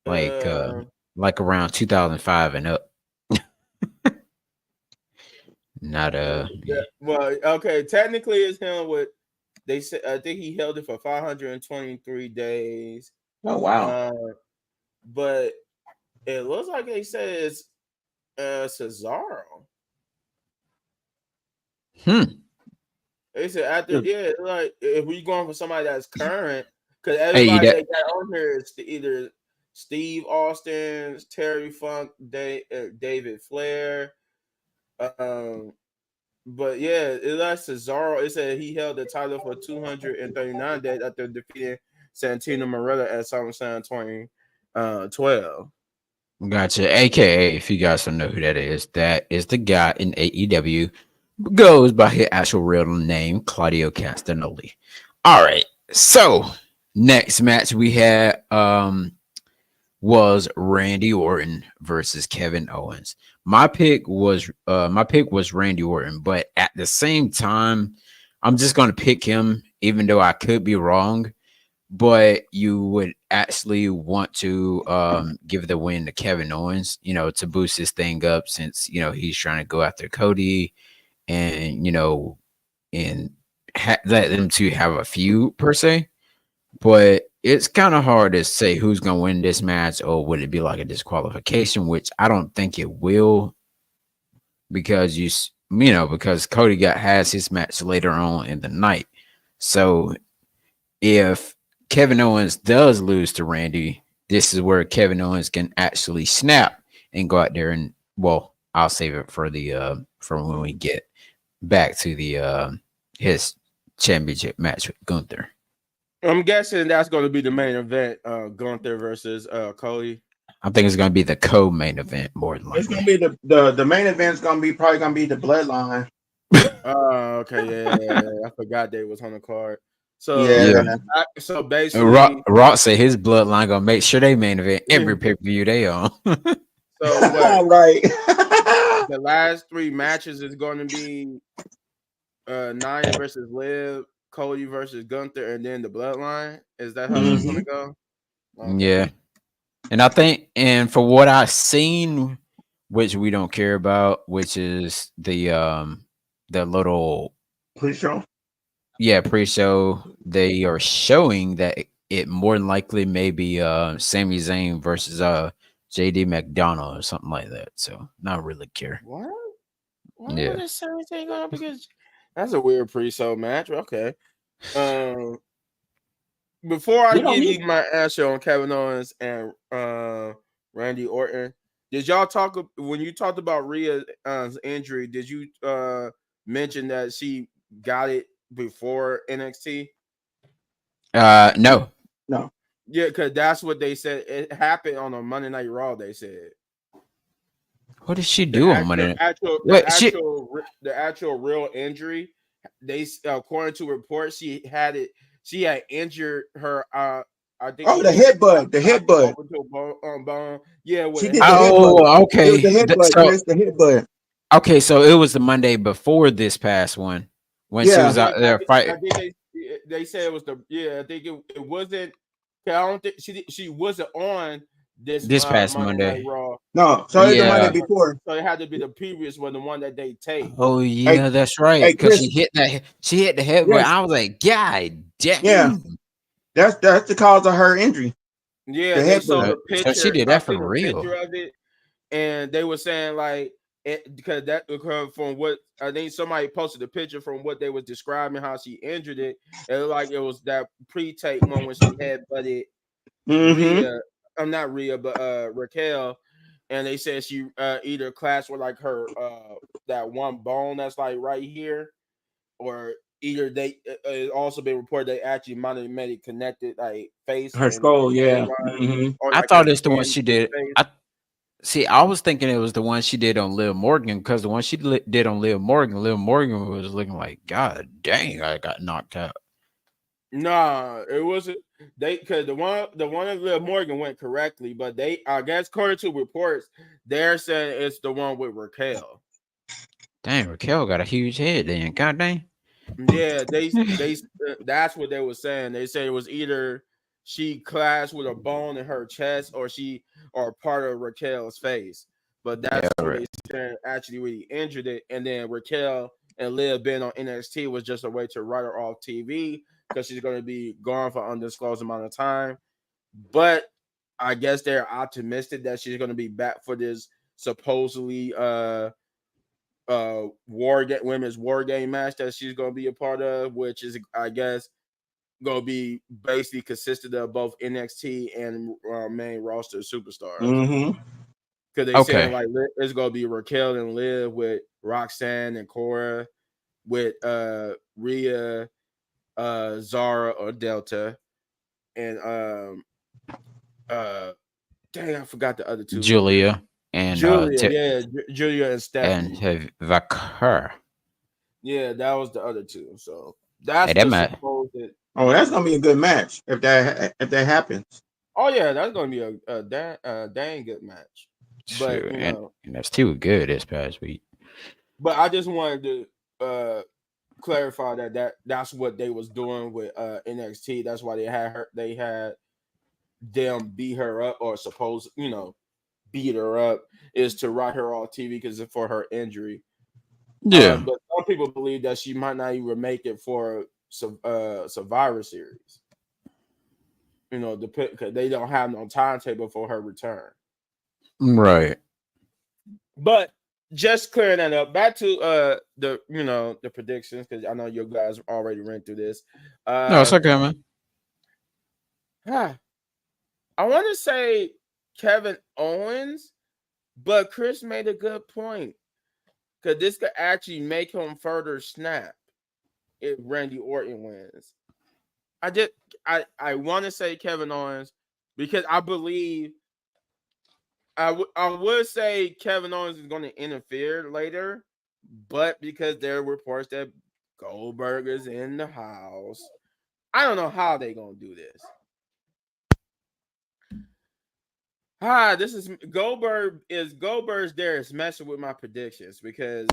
Uh, like around 2005 and up. Not Well, okay. Technically, it's him with. They said I think he held it for 523 days. Oh wow. But it looks like they said it's Cesaro. They said after like if we going for somebody that's current, because everybody they got on here is either Steve Austin, Terry Funk, David Flair. But yeah, it like Cesaro. It said he held the title for 239 days after defeating Santino Marella at SummerSlam 2012. Gotcha. AKA, if you guys don't know who that is the guy in AEW goes by his actual real name, Claudio Castagnoli. All right. So next match we had was Randy Orton versus Kevin Owens. My pick was Randy Orton, but at the same time, I'm just gonna pick him, even though I could be wrong. But you would actually want to give the win to Kevin Owens, to boost his thing up, since he's trying to go after Cody, and and let them two have a feud per se. But it's kind of hard to say who's going to win this match, or would it be like a disqualification, which I don't think it will, because because Cody has his match later on in the night. So if Kevin Owens does lose to Randy, this is where Kevin Owens can actually snap and go out there and, well, I'll save it for the for when we get back to the his championship match with Gunther. I'm guessing that's going to be the main event, Gunther versus Cody. I think it's going to be the co-main event more than likely. It's going to be the main event's going to be probably going to be the Bloodline. Okay, yeah. I forgot they was on the card. So so basically, Rock said his Bloodline gonna make sure they main event every pay-per-view they on. So right, the last 3 matches is going to be Nia versus Liv, Cody versus Gunther, and then the Bloodline. Is that how it's gonna go? Okay. Yeah, and I think, and for what I've seen, which we don't care about, which is the little pre-show. Yeah, pre-show, they are showing that it more than likely may be Sami Zayn versus JD McDonald or something like that. So not really care. What? Yeah. What is Sami Zayn going? Because that's a weird pre-show match. Okay. Before I give you my answer on Kevin Owens and Randy Orton, did y'all talk when you talked about Rhea's injury? Did you mention that she got it before NXT? No. Yeah, because that's what they said. It happened on a Monday Night Raw. They said. What did she do on Monday? The actual real injury. They according to reports, she had injured her. I think. Oh, the headbutt. The headbutt. Bone. Yeah. Okay. The headbutt. Okay, so it was the Monday before this past one when she was out there fighting. I think they said it was I think it wasn't. I don't think she wasn't on this past Monday. Raw. No, so it's the Monday before. So it had to be the previous one, the one that they taped. Oh yeah, that's right. Because she hit the head. Yes. I was like, God damn. Yeah, that's the cause of her injury. Yeah, so she did that for real. Of it, and they were saying like because from what I think somebody posted a picture from what they was describing how she injured it. It looked like it was that pre-tape one when she headbutted Rhea. I'm not Rhea, but Raquel, and they said she either clashed with like her that one bone that's like right here, or either they also been reported they actually might have made it connected like face her skull. Yeah, I thought it's the one she did. I was thinking it was the one she did on Liv Morgan, because the one she did on Liv Morgan was looking like, God dang, I got knocked out. Nah, it wasn't. Because the one of Liv Morgan went correctly, but I guess according to reports, they're saying it's the one with Raquel. Dang, Raquel got a huge head then. God dang. Yeah, they that's what they were saying. They said it was either she clashed with a bone in her chest or part of Raquel's face. but that's Yeah, what right. they said actually really injured it. And then Raquel and Liv being on NXT was just a way to write her off TV because she's going to be gone for undisclosed amount of time. But I guess they're optimistic that she's going to be back for this supposedly women's war game match that she's going to be a part of, which is, I guess, going to be basically consisted of both NXT and main roster superstars. Mm-hmm. Because they saying like it's going to be Raquel and Liv with Roxanne and Cora, with Rhea, Zara or Delta, and dang, I forgot the other two. Julia and Julia and Stephanie. and Vakar. Yeah, that was the other two. So that's Hey, that the match. supposed. Oh, that's gonna be a good match if that happens. Oh yeah, that's gonna be a dang good match. But Shoot, you and know, that's too good this past week. but I just wanted to clarify that's what they was doing with NXT. That's why they had them beat her up or beat her up is to write her off TV because for her injury. Yeah. But some people believe that she might not even make it for Survivor Series. You know, because they don't have no timetable for her return. Right. But just clearing that up, back to the predictions, because I know you guys already ran through this. No, it's okay, man. I want to say Kevin Owens, but Chris made a good point because this could actually make him further snap if Randy Orton wins. I want to say Kevin Owens because I believe I would say Kevin Owens is going to interfere later, but because there were reports that Goldberg is in the house, I don't know how they're going to do this. This is Goldberg. Is Goldberg's there is messing with my predictions because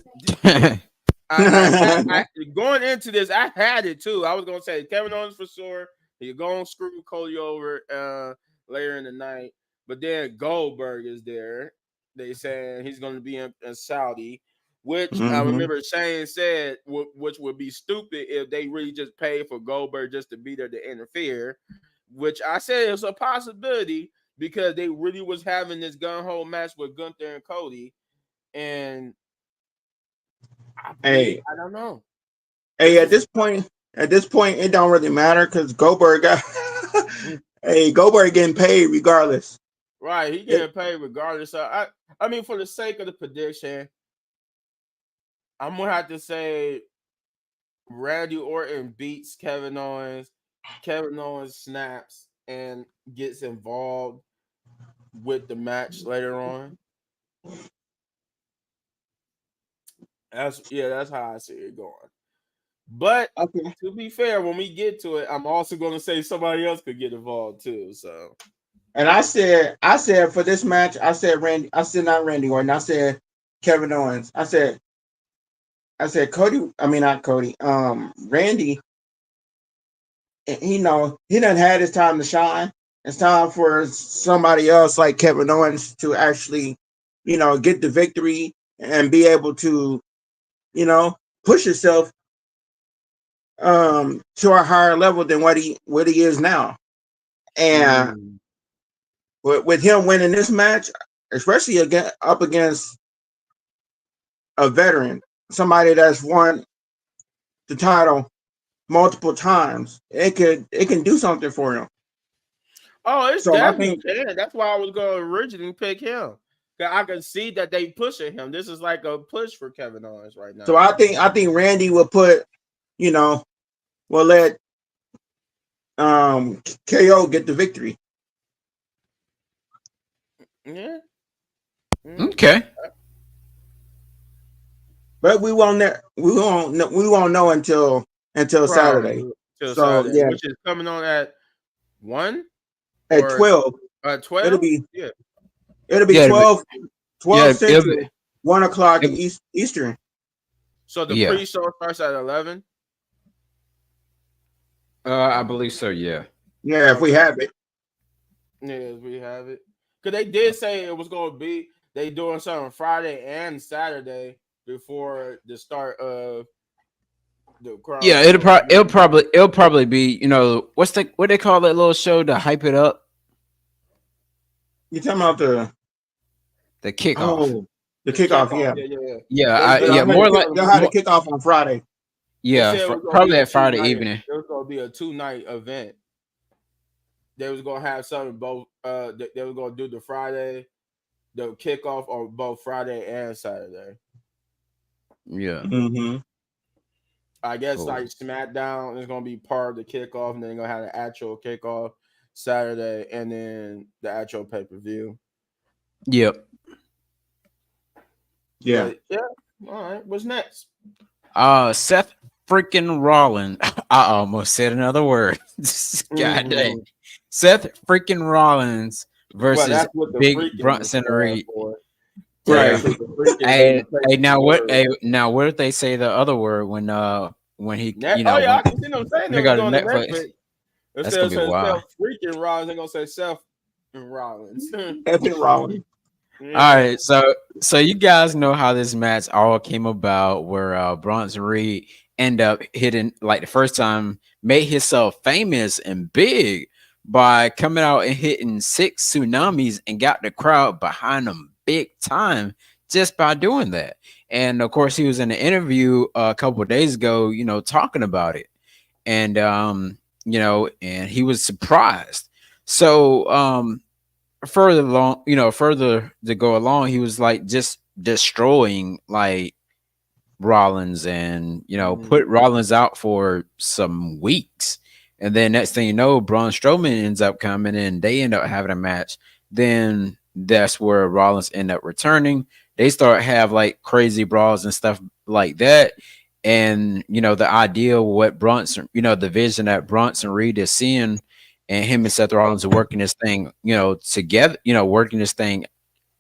I going into this, I had it too. I was gonna say Kevin Owens for sure. You're going to screw Cody over later in the night, but then Goldberg is there. They saying he's going to be in Saudi, which I remember Shane said, which would be stupid if they really just paid for Goldberg just to be there to interfere. Which I said is a possibility. Because they really was having this gun-ho match with Gunther and Cody, and I don't know. Hey, at this point, it don't really matter because Goldberg got Goldberg getting paid regardless. Right, he getting paid regardless. So I mean, for the sake of the prediction, I'm gonna have to say Randy Orton beats Kevin Owens. Kevin Owens snaps and gets involved with the match later on. That's how I see it going. But to be fair, when we get to it, I'm also going to say somebody else could get involved too. So, and I said for this match, I said not Randy Orton. I said Kevin Owens. I said Cody. I mean not Cody. Randy. He done had his time to shine. It's time for somebody else like Kevin Owens to actually, get the victory and be able to, push himself to a higher level than what he is now. And with him winning this match, especially up against a veteran, somebody that's won the title multiple times, it can do something for him. Oh, it's definitely can. That's why I was going to originally pick him. I can see that they pushing him. This is like a push for Kevin Owens right now. So I think Randy will will let KO get the victory. Yeah. Okay. But we won't know until Saturday. Saturday, which is coming on at 1? At 12. 12? It'll be 12 Central, 1 o'clock Eastern. So the pre-show starts at 11? I believe so, yeah. Yeah, if we have it. Yeah, if we have it. Because they did say it was going to be, they doing something Friday and Saturday before the start of the Crown Yeah, Jewel. it'll probably be, what they call that little show to hype it up? You talking about The kickoff. the kickoff? Yeah, Yeah, They yeah, they'll more like have the more, kickoff on Friday. They yeah, said it was gonna be probably a that Friday 2 night. evening. It was gonna be a 2-night event. They was gonna have something both. They was gonna do the Friday, the kickoff on both Friday and Saturday. Yeah, Mm-hmm. I guess cool. like SmackDown is gonna be part of the kickoff, and then they're gonna have the actual kickoff Saturday, and then the actual pay-per-view. Yep. Yeah. But yeah, all right. What's next? Seth freaking Rollins. I almost said another word. God dang. Seth freaking Rollins versus that's what the Big freaking Bronson stands Reed. for. Yeah. Right. The freaking Hey, is now the what? word. Hey, now what if they say the other word when he Oh yeah, I can see them saying when they they go was to going to Netflix? Netflix. That's Instead gonna of be saying wild. Seth freaking Rollins, they're gonna say Seth Rollins. Epic Rollins. All right, so you guys know how this match all came about, where Bronson Reed end up hitting, like, the first time, made himself famous and big by coming out and hitting 6 tsunamis and got the crowd behind him big time just by doing that. And of course, he was in an interview a couple of days ago, talking about it, and and he was surprised. So further to go along, he was like just destroying like Rollins, and put Rollins out for some weeks. And then next thing you know, Braun Strowman ends up coming and they end up having a match. Then that's where Rollins end up returning. They start have like crazy brawls and stuff like that. And the idea of what Bronson, the vision that Bronson Reed is seeing, and him and Seth Rollins are working this thing, together, working this thing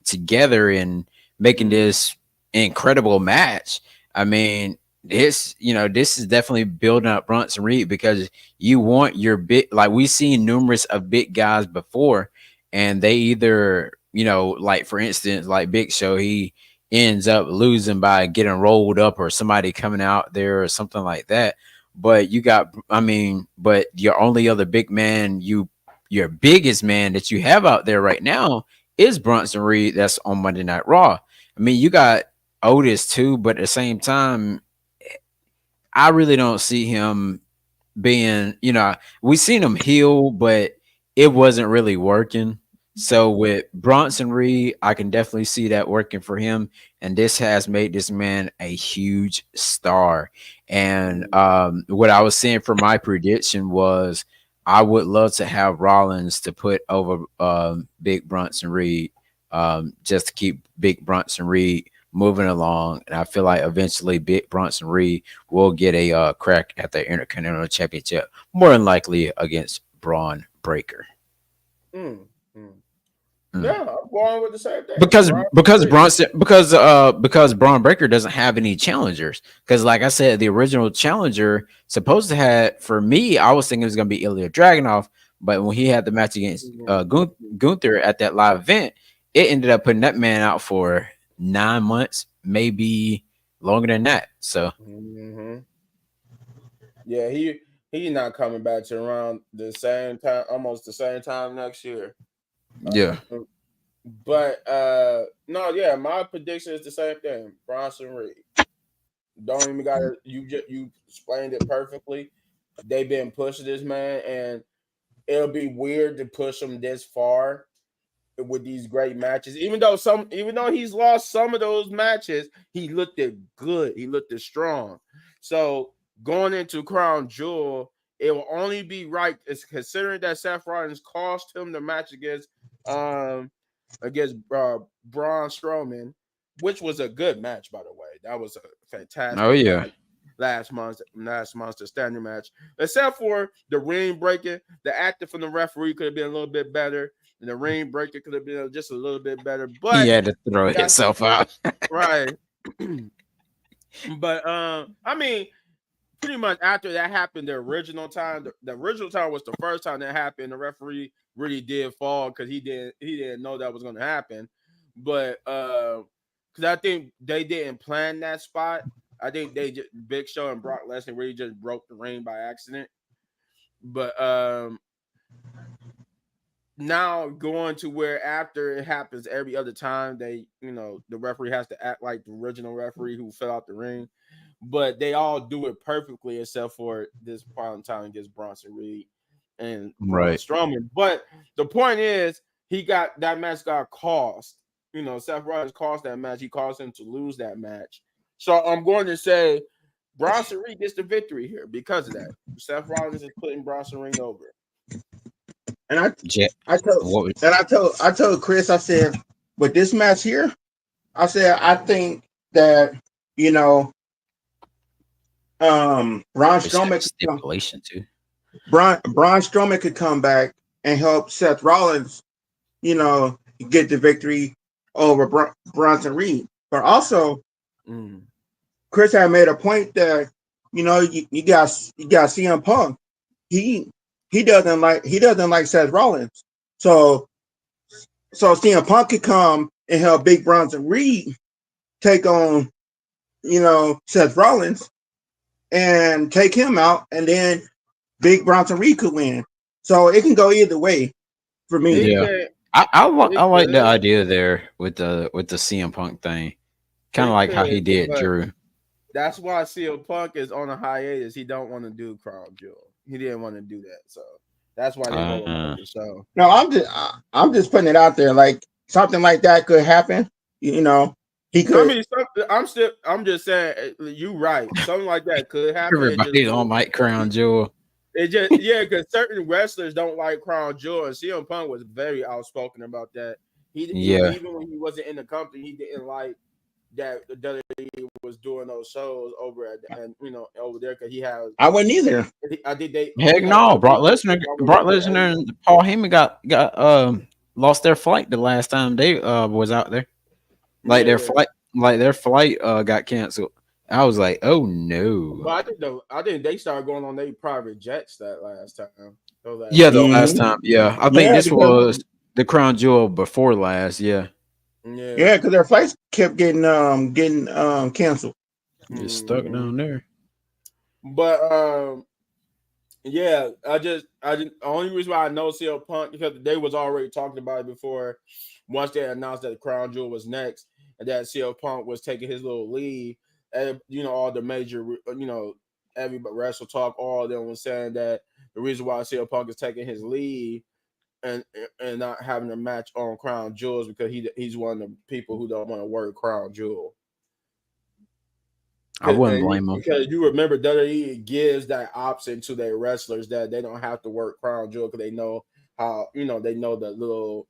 together and making this incredible match. I mean, this is definitely building up Bronson Reed, because you want your big, like we've seen numerous of big guys before, and they either, like for instance, like Big Show, he ends up losing by getting rolled up or somebody coming out there or something like that. But but your only other big man, your biggest man that you have out there right now is Bronson Reed. That's on Monday Night Raw. I mean, you got Otis too, but at the same time, I really don't see him being, we seen him heal, but it wasn't really working. So with Bronson Reed, I can definitely see that working for him. And this has made this man a huge star. And what I was saying for my prediction was I would love to have Rollins to put over Big Bronson Reed, just to keep Big Bronson Reed moving along. And I feel like eventually Big Bronson Reed will get a crack at the Intercontinental Championship, more than likely against Braun Breaker. Yeah, I'm going with the same thing. Because Braun Breaker doesn't have any challengers. Because like I said, the original challenger supposed to have, for me, I was thinking it was going to be Ilya Dragunov, but when he had the match against Gunther at that live event, it ended up putting that man out for 9 months, maybe longer than that. So yeah, he's not coming back to around the same time, almost the same time next year. Yeah. But no, yeah, my prediction is the same thing. Bronson Reed. Don't even gotta, you explained it perfectly. They've been pushing this man, and it'll be weird to push him this far with these great matches. Even though he's lost some of those matches, he looked good. He looked strong. So going into Crown Jewel, it will only be right, is considering that Seth Rollins cost him the match against Braun Strowman, which was a good match, by the way. That was a fantastic match last month's the standard match. Except for the ring breaking, the acting from the referee could have been a little bit better, and the ring breaker could have been just a little bit better. But he had to throw himself out. Right. But I mean, pretty much after that happened, the original time was the first time that happened. The referee really did fall because he didn't know that was going to happen. but because I think they didn't plan that spot. I think they just Big Show and Brock Lesnar really just broke the ring by accident. But now going to where after it happens every other time, they the referee has to act like the original referee who fell out the ring. But they all do it perfectly except for this part in time against Bronson Reed and Braun Strowman. But the point is, that match got cost. Seth Rollins cost that match. He caused him to lose that match. So I'm going to say Bronson Reed gets the victory here because of that. Seth Rollins is putting Bronson Reed over. And I told Chris, I said, with this match here, I said I think that Braun Strowman stipulation too. Braun Strowman could come back and help Seth Rollins, get the victory over Bronson Reed. But also, Chris had made a point that you got CM Punk. He doesn't like Seth Rollins. So CM Punk could come and help Big Bronson Reed take on Seth Rollins and take him out, and then Big Bronson Reed could win. So it can go either way for me. Yeah, I like the idea there with the CM Punk thing, kind of like how he did Drew. That's why CM Punk is on a hiatus. He don't want to do Crown Jewel. He didn't want to do that, so that's why they hold on the show. No, I'm just putting it out there. Like something like that could happen. He could. I mean, I'm just saying. You right. Something like that could happen. Everybody's on like Crown Jewel. It just because certain wrestlers don't like Crown Jewel, and CM Punk was very outspoken about that. Even when he wasn't in the company, he didn't like that the WWE was doing those shows over over there because he has. I wouldn't either. I think they. Heck no, Brock Lesnar and Paul Heyman got lost their flight the last time they was out there. Their flight got canceled. I was like, oh no. Well, I think they started going on their private jets that last time. The last time. Yeah, I think this was the Crown Jewel before last. Yeah. Yeah, because their flights kept getting canceled. Just stuck down there. But the only reason why I know CM Punk because they was already talking about it before. Once they announced that the Crown Jewel was next and that CM Punk was taking his little leave, and all the major everybody Wrestle Talk, all of them was saying that the reason why CM Punk is taking his leave and not having a match on Crown Jewel is because he's one of the people who don't want to work Crown Jewel. I wouldn't blame him because you remember WWE gives that option to their wrestlers that they don't have to work Crown Jewel because they know how they know the little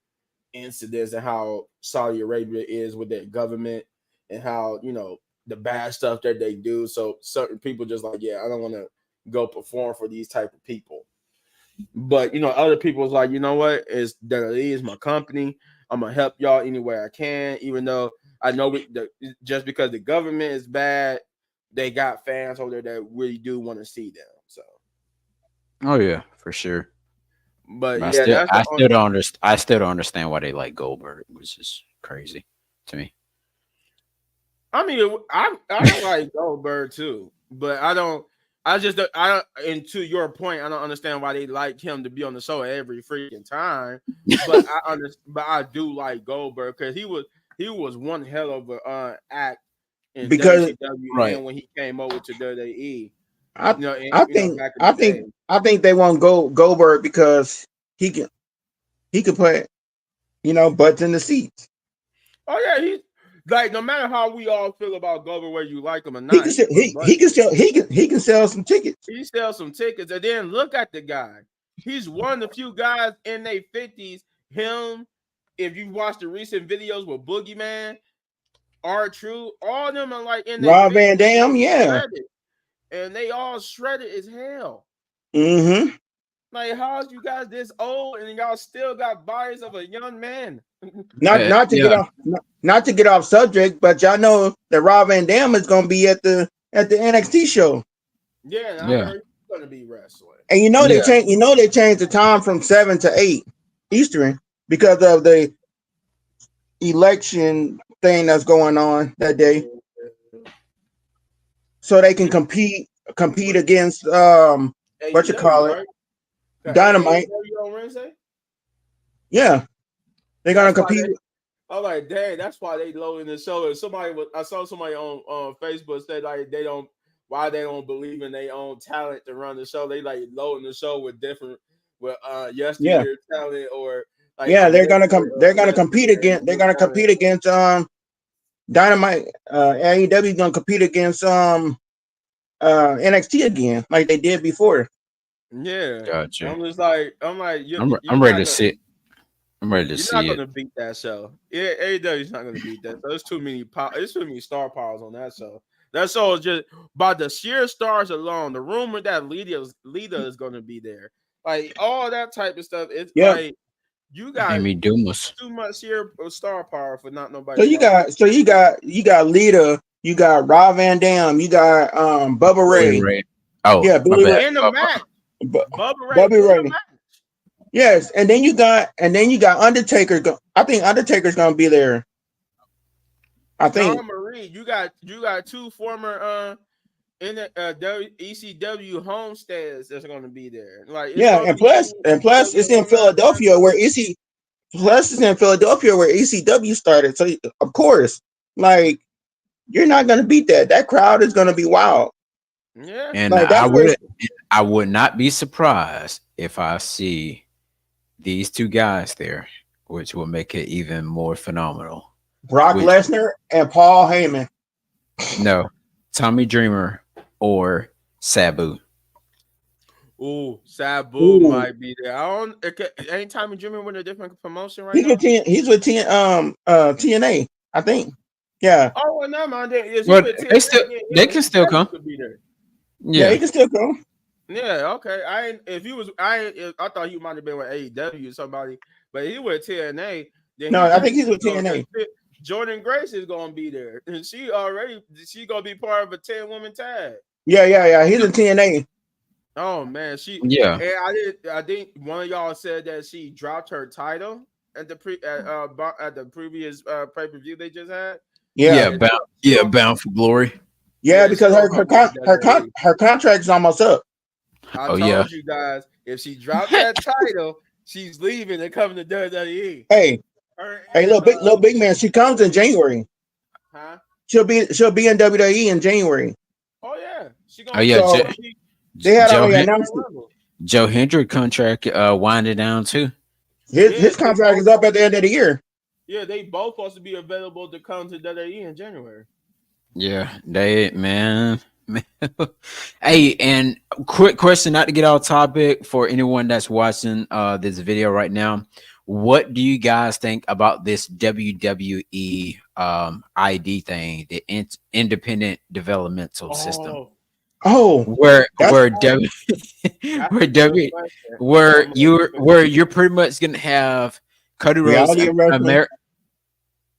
incidents and how Saudi Arabia is with their government and how the bad stuff that they do. So certain people just like, I don't want to go perform for these type of people. But other people's like, you know what? WWE is my company. I'm gonna help y'all any way I can, even though I know just because the government is bad, they got fans over there that really do want to see them. So, oh yeah, for sure. But I still don't understand why they like Goldberg, which is crazy to me. I mean, I like Goldberg too, but I don't. And to your point, I don't understand why they like him to be on the show every freaking time. But I do like Goldberg because he was one hell of a act in WCW when he came over to WWE. I think they want Goldberg because he could put butts in the seats. Oh yeah, he's like no matter how we all feel about Goldberg, whether you like him or not, he can sell some tickets. He sells some tickets, and then look at the guy. He's one of the few guys in their 50s. Him, if you watch the recent videos with Boogeyman, R-Truth, all of them are like in Rob Van Dam, and they all shredded as hell. Mm-hmm. Like, how's you guys this old and y'all still got bodies of a young man? Not to get off subject, but y'all know that Rob Van Dam is going to be at the NXT show. Yeah, I heard he's going to be wrestling. And they changed the time from 7 to 8 Eastern because of election thing that's going on that day, so they can compete against what you call it, Dynamite. On Wednesday? Yeah, they're gonna compete. I'm like, dang, that's why they loading the show. I saw somebody on Facebook say like they don't believe in their own talent to run the show. They like loading the show with yesteryear talent or like they're gonna compete against Dynamite. AEW is gonna compete against NXT again, like they did before. Yeah, gotcha. I'm like, I'm ready to see it. I'm ready to see it. You're not gonna beat that show. Yeah, AEW's not gonna beat that. So there's too many star powers on that show. That show is just by the sheer stars alone. The rumor that Lita is gonna be there, like all that type of stuff. It's like you got Amy Dumas. Too much sheer star power for not nobody. So you got Lita, you got Rob Van Dam, you got Bubba Ray. Oh yeah, Billy Ray in the match. Bubba Ray. Yes, and then you got Undertaker. I think Undertaker's gonna be there. I think. John Marie, you got two former in the ECW homesteads that's gonna be there. Like and plus it's in Philadelphia where ECW started. So of course, like you're not gonna beat that. That crowd is gonna be wild. Yeah, and I would not be surprised if I see these two guys there, which will make it even more phenomenal. Brock Lesnar and Paul Heyman. No, Tommy Dreamer or Sabu. Ooh, Sabu might be there. Ain't Tommy Dreamer with a different promotion right now? He's with TNA, I think. Yeah. Oh, well, no, man. They can still come. Yeah, he can still come. Yeah, okay. I thought he might have been with AEW or somebody, but he with TNA. No, I think he's with TNA. Jordan Grace is gonna be there, and she gonna be part of a 10-woman tag. Yeah. He's in TNA. Oh man, And I think one of y'all said that she dropped her title at the previous pay-per-view they just had. Bound for Glory. Yeah, because her contract is almost up. I told you guys, if she dropped that title, she's leaving and coming to WWE. Hey, little big man, she comes in January. Huh? She'll be in WWE in January. Oh yeah, they had already announced it. Joe Hendrick contract winding down too. His contract is up at the end of the year. Yeah, they both supposed to be available to come to WWE in January. Yeah, man. Hey, and quick question, not to get off topic, for anyone that's watching this video right now, what do you guys think about this WWE ID thing, the independent developmental system? Where you're pretty much gonna have Cody Rhodes,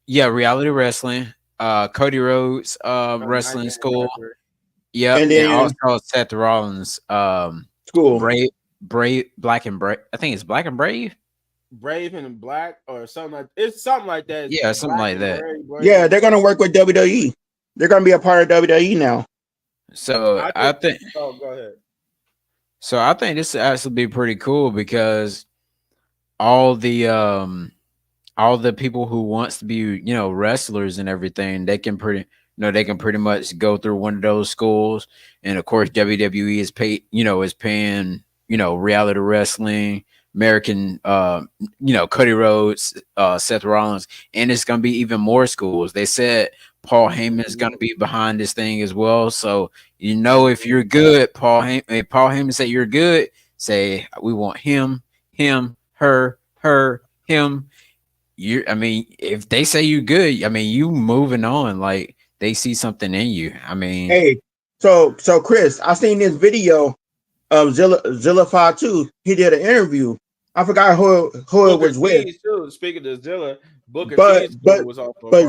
reality wrestling, Cody Rhodes wrestling school. Yeah, and also Seth Rollins school. Brave, Black and Brave. I think it's Black and Brave. Brave and Black or something like it's something like that. Yeah, something like that. Yeah, they're gonna work with WWE. They're gonna be a part of WWE now. So I think. Oh, go ahead. So I think this actually be pretty cool because all the people who wants to be wrestlers and everything, they can pretty much go through one of those schools. And of course WWE is paying reality wrestling, American Cody Rhodes, Seth Rollins, and it's gonna be even more schools. They said Paul Heyman is gonna be behind this thing as well. So if you're good, Paul Heyman say you're good, say we want him, her, him. If they say you're good, you moving on, like they see something in you. Hey, so Chris, I seen this video of Zilla 52. He did an interview. I forgot who it was with. Speaking of Zilla, but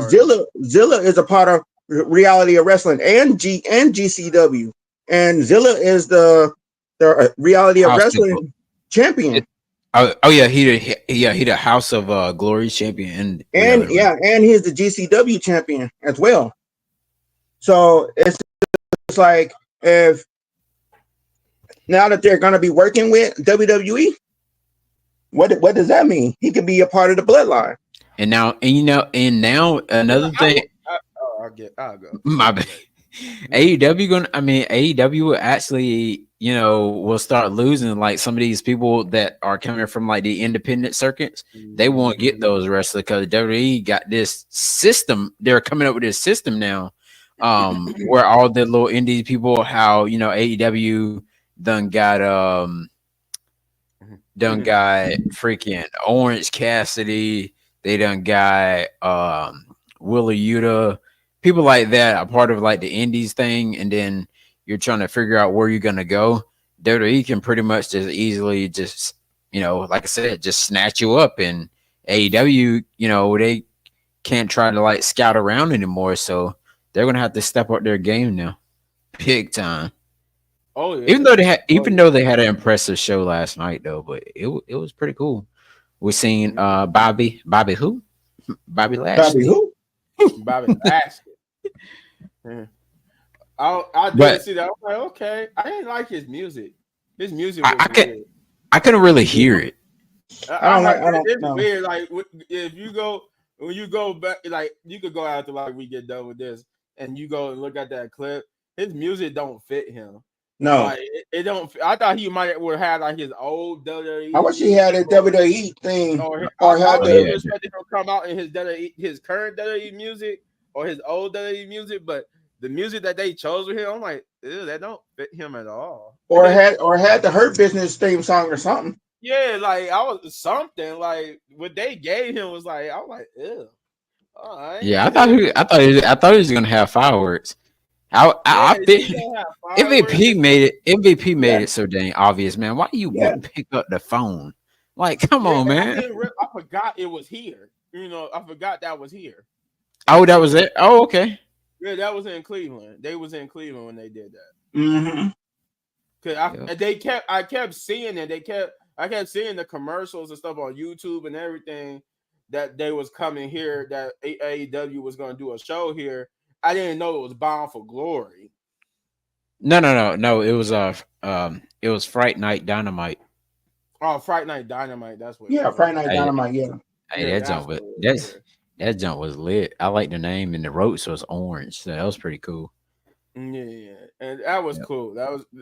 Zilla is a part of Reality of Wrestling and GCW, and Zilla is the Reality of Wrestling champion. Oh yeah, he the House of Glory champion and and whatever. yeah, and he's the GCW champion as well. So it's like if now that they're going to be working with WWE, what does that mean? He could be a part of the bloodline. And now another thing. I'll go. My bad. AEW AEW will actually, will start losing like some of these people that are coming from like the independent circuits. They won't get those wrestlers because WWE got this system. They're coming up with this system now, where all the little indie people, how AEW done got freaking Orange Cassidy. They done got Willa Yuta, people like that are part of like the indies thing, and then you're trying to figure out where you're gonna go. WWE can pretty much just easily just, like I said, just snatch you up. And AEW, they can't try to like scout around anymore, so they're gonna have to step up their game now, big time. Oh yeah. Even though they had an impressive show last night though, but it was pretty cool. We seen Bobby who? Bobby Lashley. Bobby who? Bobby Lashley. Yeah. I did see that. I was like, okay. I didn't like his music. His music was weird. I couldn't really hear it. It's weird. Like if you go when you go back, like you could go after like we get done with this, and you go and look at that clip. His music don't fit him. No, like, it don't. I thought he might would have like his old WWE. I wish he had a WWE thing, or had to expected him to come out in his current WWE music or his old WWE music, but the music that they chose with him, I'm like, ew, that don't fit him at all. Or had the Hurt Business theme song or something. Yeah, like I was something like what they gave him was like, I was like, ew. All right. Yeah, I thought he was gonna have fireworks. I think MVP made it so dang obvious, man. Why you wouldn't pick up the phone? Like, come on, man. I forgot it was here. I forgot that was here. Oh, that was it. Oh, okay. Yeah, that was in Cleveland. They was in Cleveland when they did that. Mm-hmm. Cause I kept seeing it. I kept seeing the commercials and stuff on YouTube and everything that they was coming here. That AEW was going to do a show here. I didn't know it was Bound for Glory. No. It was Fright Night Dynamite. Oh, Fright Night Dynamite. That's what. Yeah, Fright Night Dynamite. Yeah. Hey, that jump was lit. I like the name, and the ropes was orange, so that was pretty cool. Yeah, and that was cool.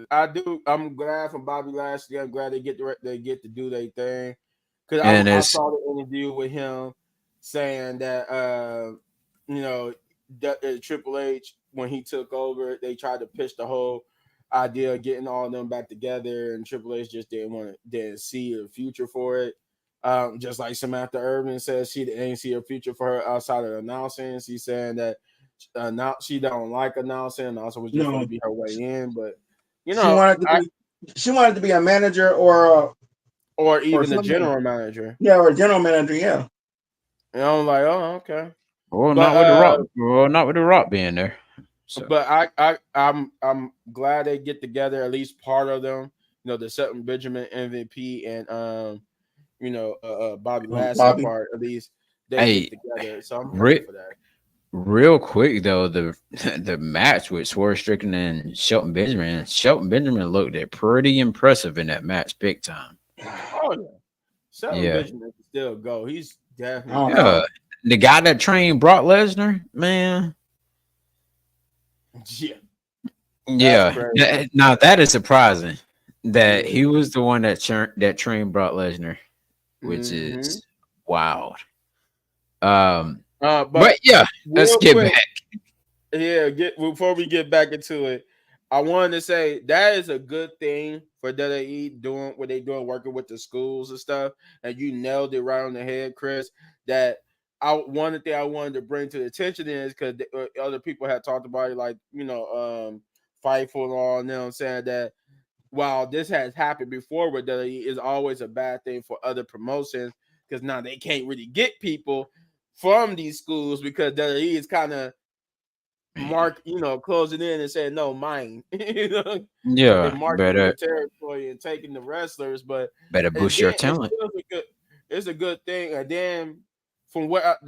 I'm glad for Bobby Lashley. I'm glad they get to do their thing. Because I saw the interview with him saying that Triple H, when he took over, they tried to pitch the whole idea of getting all of them back together, and Triple H just didn't see a future for it. Just like Samantha Irvin says, she didn't see a future for her outside of announcing. She's saying that she don't like announcing, and also was just going to be her way in. But she wanted to be a manager or even a general manager. Yeah, or a general manager. Yeah. And I'm like, oh, okay. Well, not with the Rock. Well, not with the Rock being there. So. But I'm glad they get together. At least part of them. The Shelton Benjamin MVP and Bobby Lashley part. At least they get together. So I'm happy for that. Real quick though, the match with Swerve Strickland and Shelton Benjamin looked pretty impressive in that match, big time. Oh yeah, Shelton Benjamin can still go. He's definitely the guy that trained Brock Lesnar, man. Yeah. Now that is surprising that he was the one that trained Brock Lesnar, which is wild. But yeah, let's get back. Yeah, before we get back into it, I wanted to say that is a good thing for WWE doing what they doing, working with the schools and stuff. And you nailed it right on the head, Chris. That one thing I wanted to bring to the attention is because other people had talked about it, like Fightful and all them saying that while this has happened before with WWE, is always a bad thing for other promotions because now they can't really get people from these schools because WWE is kind of mark, closing in and saying no, mine. And Yeah, marking their territory and taking the wrestlers, but better boost your talent. It's a good thing. And then from what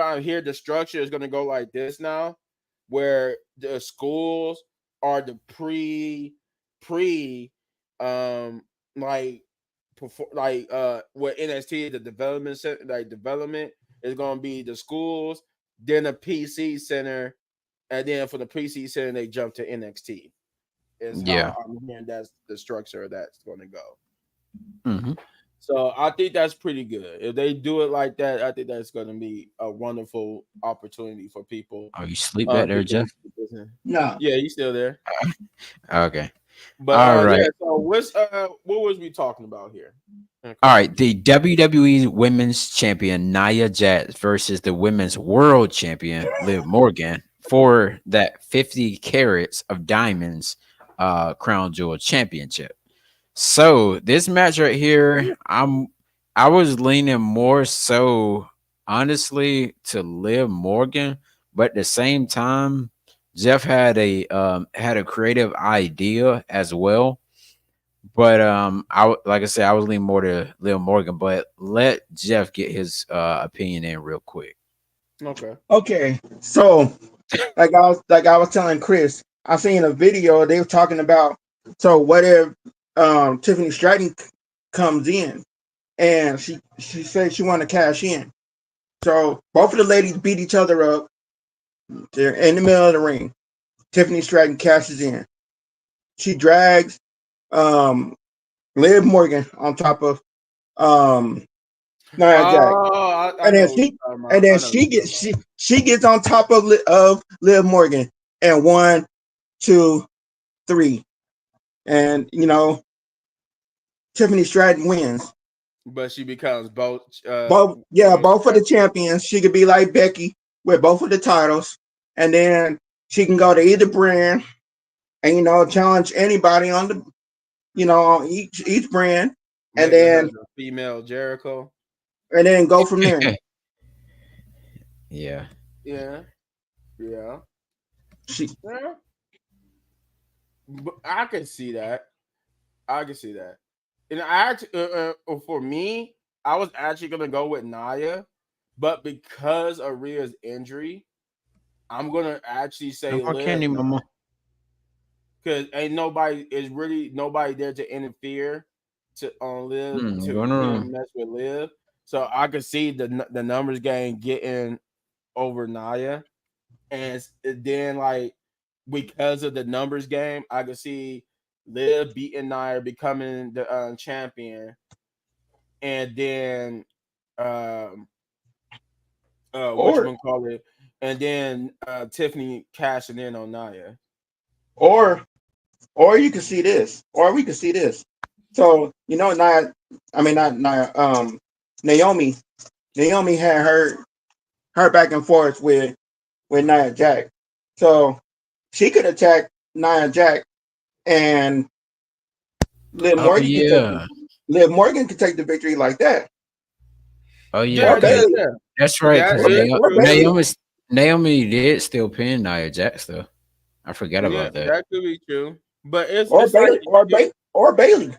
I hear, the structure is going to go like this now, where the schools are the like what NXT, the development center, like development is going to be the schools, then a PC center, and then for the PC center they jump to NXT. Is Yeah. how I'm hearing that's the structure that's going to go. Mm-hmm. So I think that's pretty good. If they do it like that, I think that's going to be a wonderful opportunity for people. Oh, you sleep back there, Jeff? No. Yeah, you still there? Okay. But all right. Yeah, so what was we talking about here? Okay. All right, the WWE Women's Champion Nia Jax versus the Women's World Champion Liv Morgan for that 50 carats of diamonds crown jewel championship. So this match right here, I was leaning more so honestly to Liv Morgan, but at the same time, Jeff had a creative idea as well. But like I said, I was leaning more to Liv Morgan, but let Jeff get his opinion in real quick. Okay. So like I was telling Chris, I seen a video they were talking about, so what if Tiffany Stratton comes in and she said she want to cash in. So both of the ladies beat each other up. They're in the middle of the ring. Tiffany Stratton cashes in. She drags Liv Morgan on top of Nia Jax. And then she gets on top of Liv Morgan, and 1, 2, 3. And Tiffany Stratton wins. But she becomes both of the champions. She could be like Becky with both of the titles, and then she can go to either brand and challenge anybody on the on each brand, and then female Jericho, and then go from there. Yeah. But I can see that. And I actually, for me, I was actually gonna go with Nia, but because of Rhea's injury, I'm gonna actually say Liv, because ain't nobody there to interfere on Liv to mess with Liv. So I could see the numbers game getting over Nia, and then like because of the numbers game, I could see Liv beating Nia, becoming the champion, and then and then Tiffany cashing in on Nia. Or you can see this, or we can see this. So Naomi had her back and forth with Nia Jax. So she could attack Nia Jax, and Liv Morgan could take the victory like that. Oh yeah, that's right. Naomi did still pin Nia Jax though. I forgot about that. That could be true, but Bayley.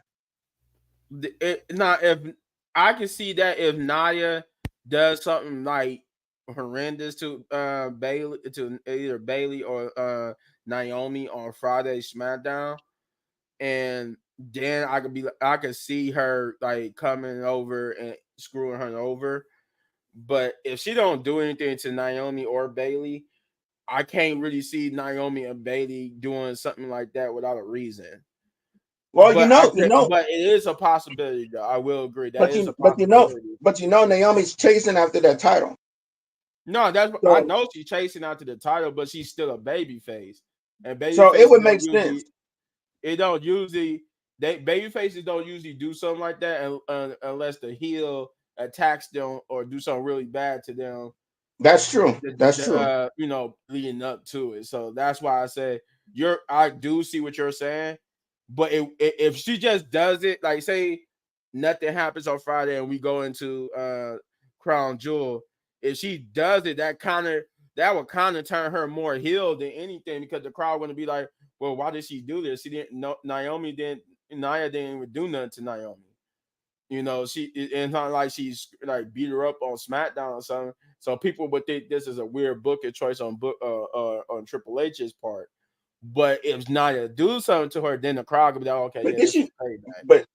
If I can see that if Nia does something like horrendous to Bayley, to either Bayley or Naomi on Friday SmackDown, and then I could see her like coming over and screwing her over. But if she don't do anything to Naomi or Bayley, I can't really see Naomi and Bayley doing something like that without a reason. Well, but it is a possibility, though. I will agree that is a possibility. But Naomi's chasing after that title. No, I know she's chasing after the title, but she's still a baby face, and baby. So it would make sense. It don't usually baby faces don't usually do something like that unless the heel attacks them or do something really bad to them. That's true. That's true. Leading up to it. So that's why I say I do see what you're saying, but if she just does it, like say nothing happens on Friday and we go into Crown Jewel, if she does it, that kind of that would kind of turn her more heel than anything because the crowd wouldn't be like, well, why did she do this? She didn't. No, Nia didn't even do nothing to Naomi. You know, it's not like she's like beat her up on SmackDown or something. So people would think this is a weird booking choice on on Triple H's part. But if Nia do something to her, then the crowd could be like, okay, But yeah, did this is she? payback. But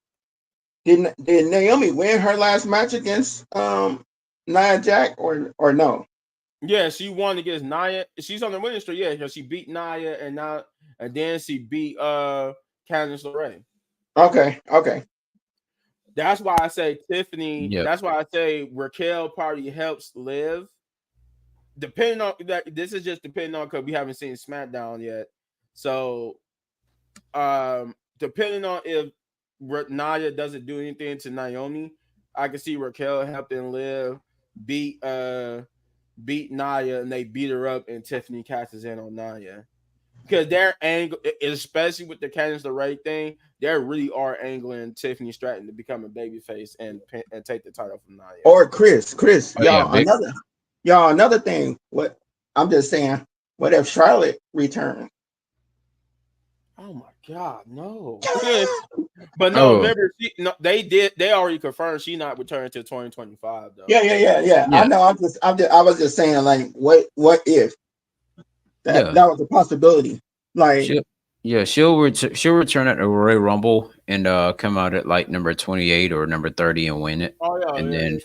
did Naomi win her last match against Nia Jax or no? Yeah, she won against Nia. She's on the winning streak, yeah, because she beat Nia and then she beat Candice LeRae. Okay. That's why I say Tiffany. Yep. That's why I say Raquel probably helps Liv. Depending on that, this is just depending on because we haven't seen SmackDown yet. So, depending on if Nia doesn't do anything to Naomi, I can see Raquel helping Liv beat Nia, and they beat her up, and Tiffany cashes in on Nia. Because their angle, especially with the Candice LeRae thing, they really are angling Tiffany Stratton to become a babyface and take the title from Nia. Or Chris, Oh, yeah, another thing. What I'm just saying, what if Charlotte returned? Oh my God, no! But no, remember, they already confirmed she not returning to 2025 though. Yeah. I know. I was just saying, like, what if that was a possibility? Like, she'll return at the Royal Rumble and come out at like number 28 or number 30 and win it. Oh yeah, and then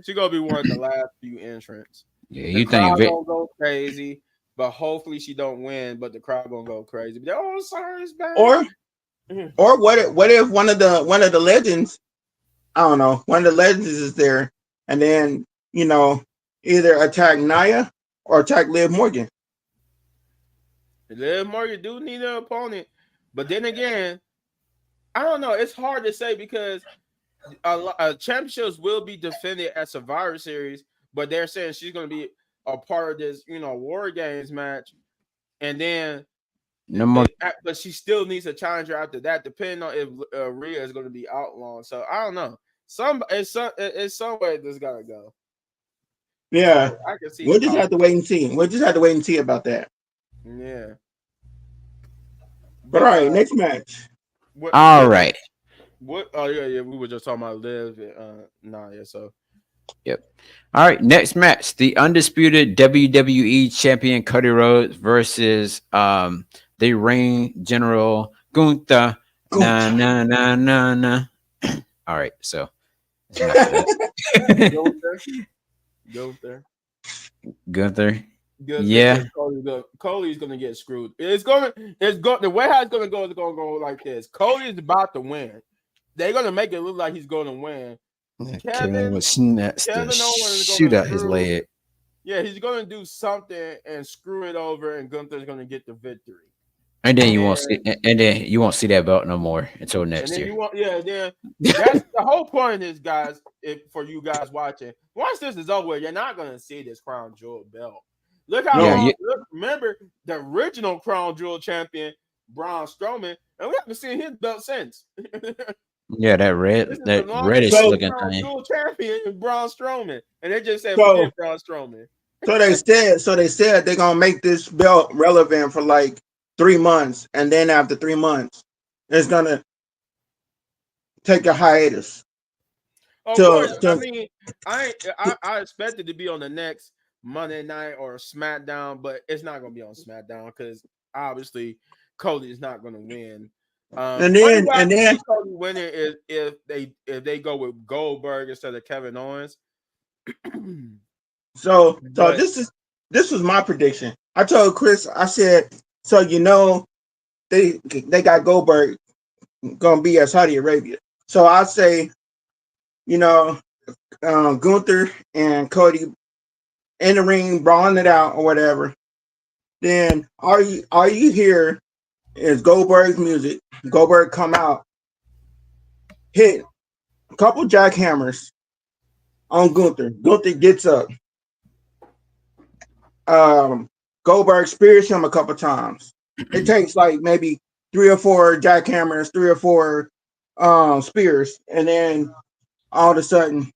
she's gonna be one of the last few entrants. Yeah, you think gonna go crazy, but hopefully she don't win. But the crowd gonna go crazy. But sorry, it's bad. Or what if one of the legends, I don't know, one of the legends is there, and then either attack Nia or attack Liv Morgan. Liv Morgan do need an opponent, but then again, I don't know. It's hard to say because championships will be defended at Survivor Series, but they're saying she's going to be a part of this, War Games match, and then but she still needs a challenger after that, depending on if Rhea is going to be outlawed. So I don't know. It's some way this got to go. Yeah, so I can see. We'll just have to wait and see. We'll just have to wait and see about that. Yeah. But all right, next match. All right. What? Oh yeah. We were just talking about Liv. So. Yep. All right. Next match: the undisputed WWE champion Cody Rhodes versus the Ring General Gunther. Na. All right. So. Gunther. Yeah. Cody's gonna get screwed. The way how it's gonna go is gonna go like this. Cody's about to win. They're gonna make it look like he's gonna win. Kevin was shoot out his leg. Yeah, he's gonna do something and screw it over, and Gunther's gonna get the victory. And then you won't see that belt no more until next year. That's the whole point of this, guys. For you guys watching, once this is over, you're not gonna see this crown jewel belt. Look how remember the original crown jewel champion Braun Strowman, and we haven't seen his belt since. Yeah, that reddish looking thing. Jewel champion Braun Strowman, and they just said Braun Strowman. So they said they're gonna make this belt relevant for like 3 months, and then after 3 months, it's gonna take a hiatus. Of course, I mean, I expect it to be on the next Monday night or SmackDown, but it's not going to be on SmackDown because obviously Cody is not going to win. And then Cody winning is if they go with Goldberg instead of Kevin Owens. So this was my prediction. I told Chris, I said, so they got Goldberg gonna be at Saudi Arabia. So I say, Gunther and Cody in the ring, brawling it out or whatever. Then all you hear is Goldberg's music. Goldberg come out, hit a couple jackhammers on Gunther. Gunther gets up. Goldberg spears him a couple times. It takes like maybe 3 or 4 jackhammers, 3 or 4 spears, and then all of a sudden,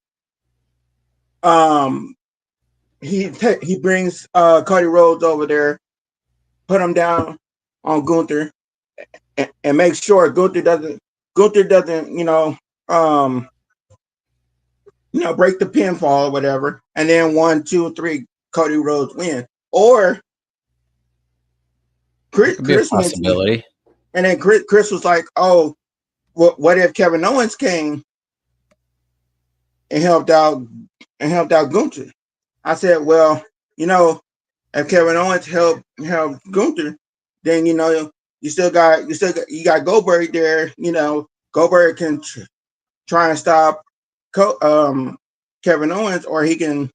he brings Cody Rhodes over there, put him down on Gunther, and make sure Gunther doesn't break the pinfall or whatever, and then 1, 2, 3, Cody Rhodes win. Or It could be a Chris mentioned, possibility. and then Chris was like, "Oh, what if Kevin Owens came and helped out Gunther?" I said, "Well, if Kevin Owens helped Gunther, then you got Goldberg there. Goldberg can try and stop Kevin Owens, or he can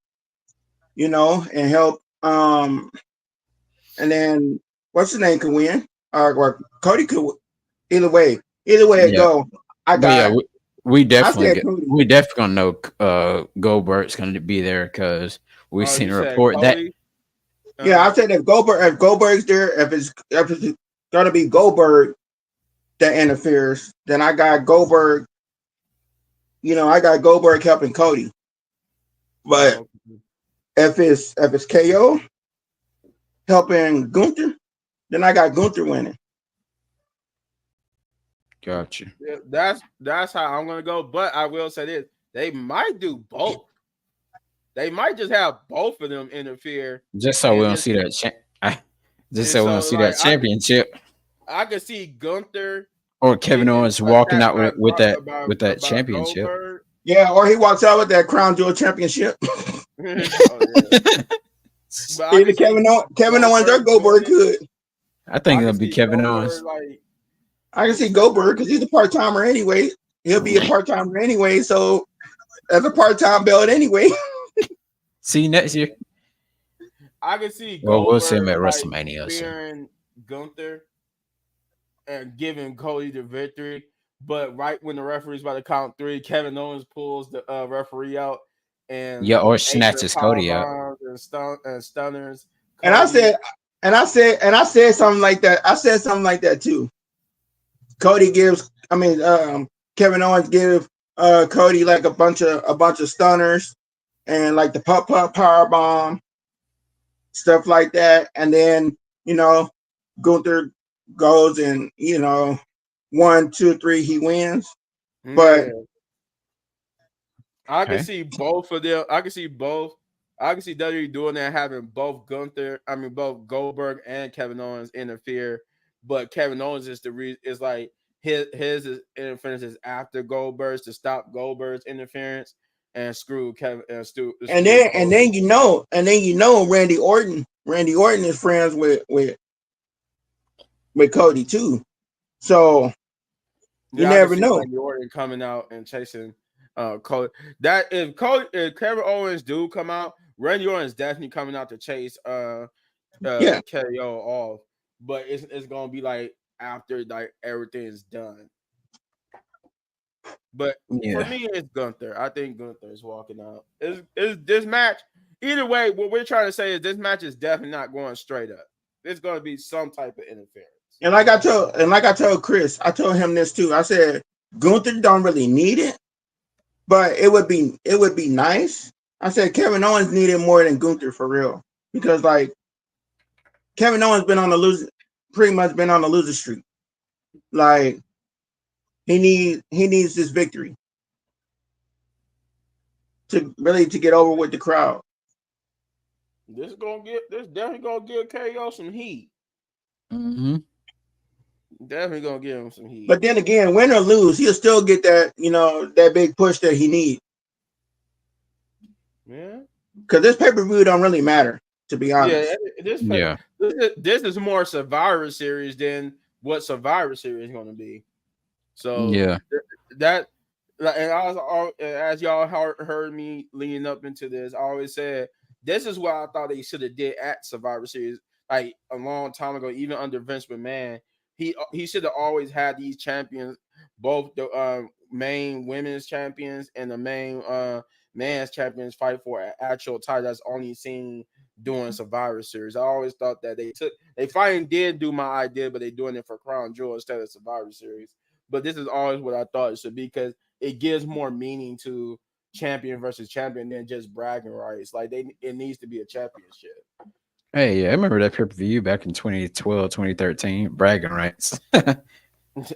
and help and then what's his name could win, or Cody could. Either way it Yeah, go. but yeah, we definitely Cody. we definitely gonna know Goldberg's gonna be there because we've seen you a said report that Cody? Yeah, I said if Goldberg's there, if it's gonna be Goldberg that interferes, then I got Goldberg. I got Goldberg helping Cody. But if it's KO helping Gunther, then I got Gunther winning. Gotcha. Yeah, that's how I'm gonna go. But I will say this: they might do both. They might just have both of them interfere. Just so we don't see that. Just so we don't see that championship. I could see Gunther or Kevin Owens walking out with that championship. Goldberg. Yeah, or he walks out with that Crown Jewel championship. Either Kevin Owens or Goldberg could. I think it'll be Kevin Owens. I can see Goldberg because he's a part timer anyway. He'll be a part timer anyway, so that's a part time belt anyway. See you next year. I can see Goldberg, well, we'll see him at WrestleMania. Fearing Gunther and giving Cody the victory, but right when the referee's about to count 3, Kevin Owens pulls the referee out and or snatches Cody out and stunners. Cody. And I said something like that. I said something like that too. Kevin Owens gives Cody like a bunch of stunners and like the pop power bomb, stuff like that, and then Gunther goes and 1, 2, 3 he wins. But I can see both of them. I can see both. I can see WWE doing that, having both both Goldberg and Kevin Owens interfere. But Kevin Owens is the reason. Is like his interference is after Goldberg's to stop Goldberg's interference and screw Kevin and Stu. And then Randy Orton. Randy Orton is friends with Cody too. So you never know. Randy Orton coming out and chasing Cody. That if Kevin Owens do come out, Randy Orton is definitely coming out to chase KO off. But it's gonna be like after like everything is done. But for me, it's Gunther. I think Gunther is walking out. Is this match? Either way, what we're trying to say is this match is definitely not going straight up. There's going to be some type of interference. And like I told Chris, I told him this too. I said Gunther don't really need it, but it would be nice. I said Kevin Owens needed more than Gunther for real, because like Kevin Owens pretty much been on a loser streak. Like he needs this victory to get over with the crowd. This definitely gonna give KO some heat. Mm-hmm. Definitely gonna give him some heat. But then again, win or lose, he'll still get that that big push that he needs. Yeah, because this pay-per-view don't really matter, to be honest. This is more Survivor Series than what Survivor Series is going to be. So that, and as y'all heard me leading up into this, I always said this is what I thought they should have did at Survivor Series, like a long time ago, even under Vince McMahon. He should have always had these champions, both the main women's champions and the main man's champions, fight for an actual title that's only seen doing Survivor Series. I always thought that they finally did do my idea, but they're doing it for Crown Jewel instead of Survivor Series. But this is always what I thought it should be, because it gives more meaning to champion versus champion than just bragging rights. Like it needs to be a championship. Hey, yeah, I remember that pay-per-view back in 2012, 2013, bragging rights.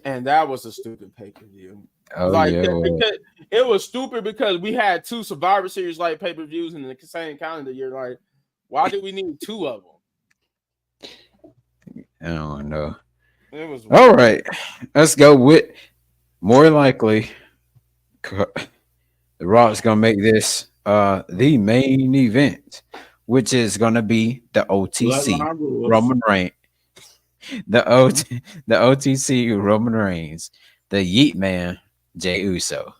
And that was a stupid pay-per-view. Oh Like yeah, well, because it was stupid because we had 2 Survivor Series like pay-per-views in the same calendar year. Like, why did we need 2 of them? I don't know. It was All weird. right, let's go with more likely. The Rock's gonna make this the main event, which is gonna be the OTC Bloodline rules. Roman Reigns, the OTC Roman Reigns, the Yeet Man Jey Uso,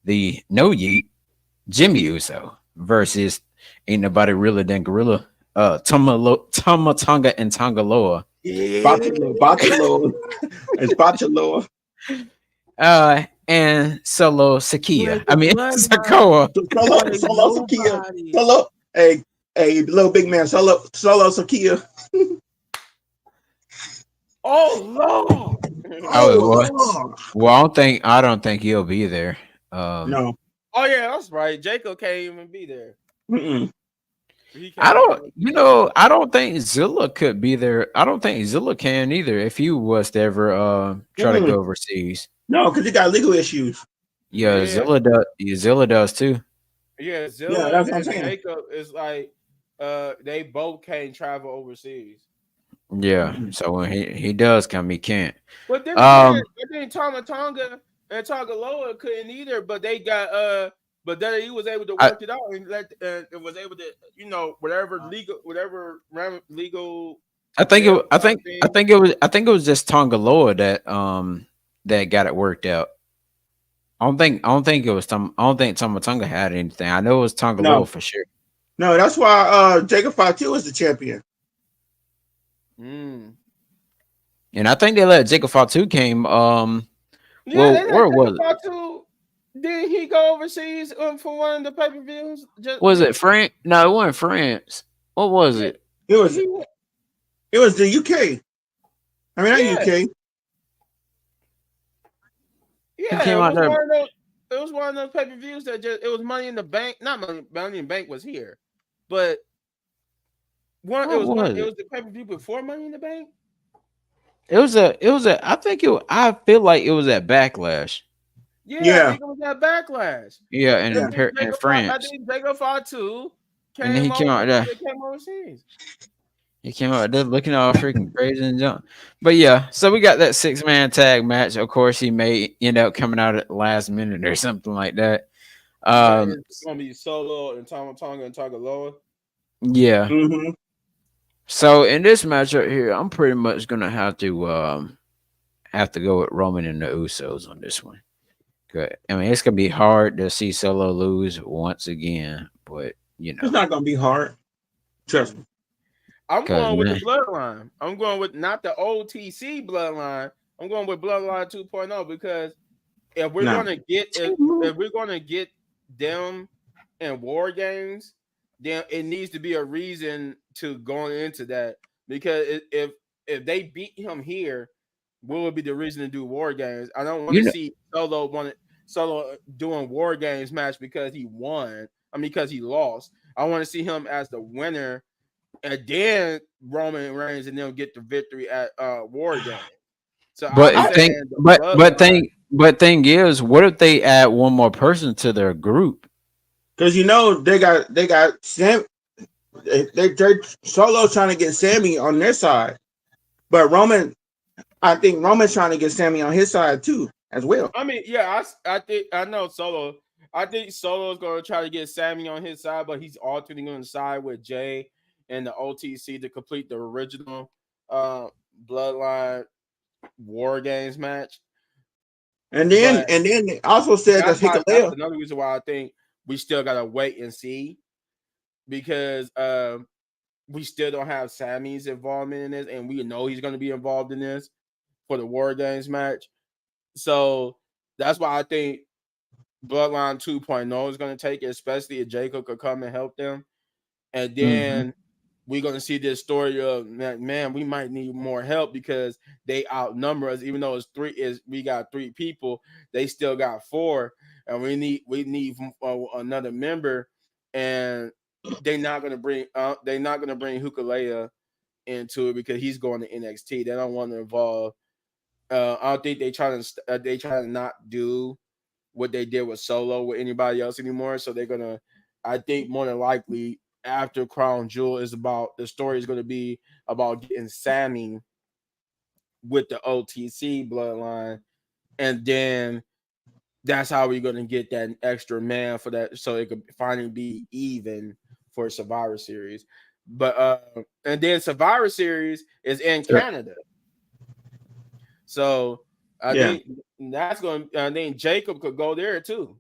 the No Yeet Jimmy Uso versus ain't nobody realer than Gorilla Tama Tonga and Tongaloa. Bachelor. It's Bachelor. And Solo Sakia. Like I mean Bloodline. Sakoa. Solo Sakia. Solo. Hey, little big man. Solo Sakia. Oh Lord! Oh, well, I don't think he'll be there. No. Oh yeah, that's right. Jacob can't even be there. Mm-mm. I don't think Zilla could be there. I don't think Zilla can either if he was to ever try to go overseas. No, because he got legal issues. Yeah, Zilla does. Zilla does too. Yeah, Zilla that's what I'm and saying. Jacob is like they both can't travel overseas. Yeah, so when he does come, he can't. But then again, I think Tama Tonga and Tongaloa couldn't either, but they got but then he was able to work it out and it was able to, whatever legal. I think it was just Tongaloa that got it worked out. I don't think it was Tama Tonga had anything. I know it was Tongaloa for sure. No, that's why Jacob Fatu is the champion. And I think they let Jacob Fatu came. Where was it? Fatu, did he go overseas for one of the pay-per-views? Was it France? No, it wasn't France. What was it? It was the UK. I mean, not UK. Yeah, it was one of those pay-per-views that it was Money in the Bank. Not Money in the Bank was here, but it was the pay-per-view before Money in the Bank. I feel like it was at Backlash. Yeah. I think it was at Backlash. Yeah, and in France. I think Jacob Fatu and then he came out there. Came overseas. He came out there looking all freaking crazy and junk. But yeah, so we got that 6-man tag match. Of course, he may end up coming out at the last minute or something like that. It's gonna be Solo and Tama Tonga and Tongaloa. Yeah. Mm-hmm. So in this match right here, I'm pretty much gonna have to go with Roman and the Usos on this one. Good. I mean, it's gonna be hard to see Solo lose once again, but it's not gonna be hard. Trust me. I'm going with the Bloodline. I'm going with not the OTC Bloodline. I'm going with Bloodline 2.0 because if we're gonna get them in War Games, then it needs to be a reason to going into that. Because if they beat him here, what would be the reason to do War Games? I don't want to see Solo doing War Games match because he won. I mean, because he lost. I want to see him as the winner. And then Roman Reigns and them get the victory at War Games. So thing is, what if they add one more person to their group? Because they got Sam. They're Solo trying to get Sammy on their side, but I think Roman's trying to get Sammy on his side too as well. I mean, yeah, I know Solo. I think Solo's going to try to get Sammy on his side, but he's ultimately going to side with Jay and the OTC to complete the original Bloodline War Games match. And then they also said that's another reason why I think we still gotta wait and see, because we still don't have Sammy's involvement in this, and we know he's going to be involved in this for the War Games match. So that's why I think Bloodline 2.0 is going to take it, especially if Jacob could come and help them. And then we're going to see this story of, man, we might need more help because they outnumber us. Even though we got 3 people, they still got 4. and we need another member, and they're not gonna bring Hukulea into it because he's going to NXT. They don't want to involve. I don't think they try to not do what they did with Solo with anybody else anymore. So they're gonna, I think, more than likely after Crown Jewel the story is gonna be about getting Sammy with the OTC bloodline, and then that's how we're gonna get that extra man for that, so it could finally be even for Survivor Series. But and then Survivor Series is in Canada, so I think that's going. I think Jacob could go there too.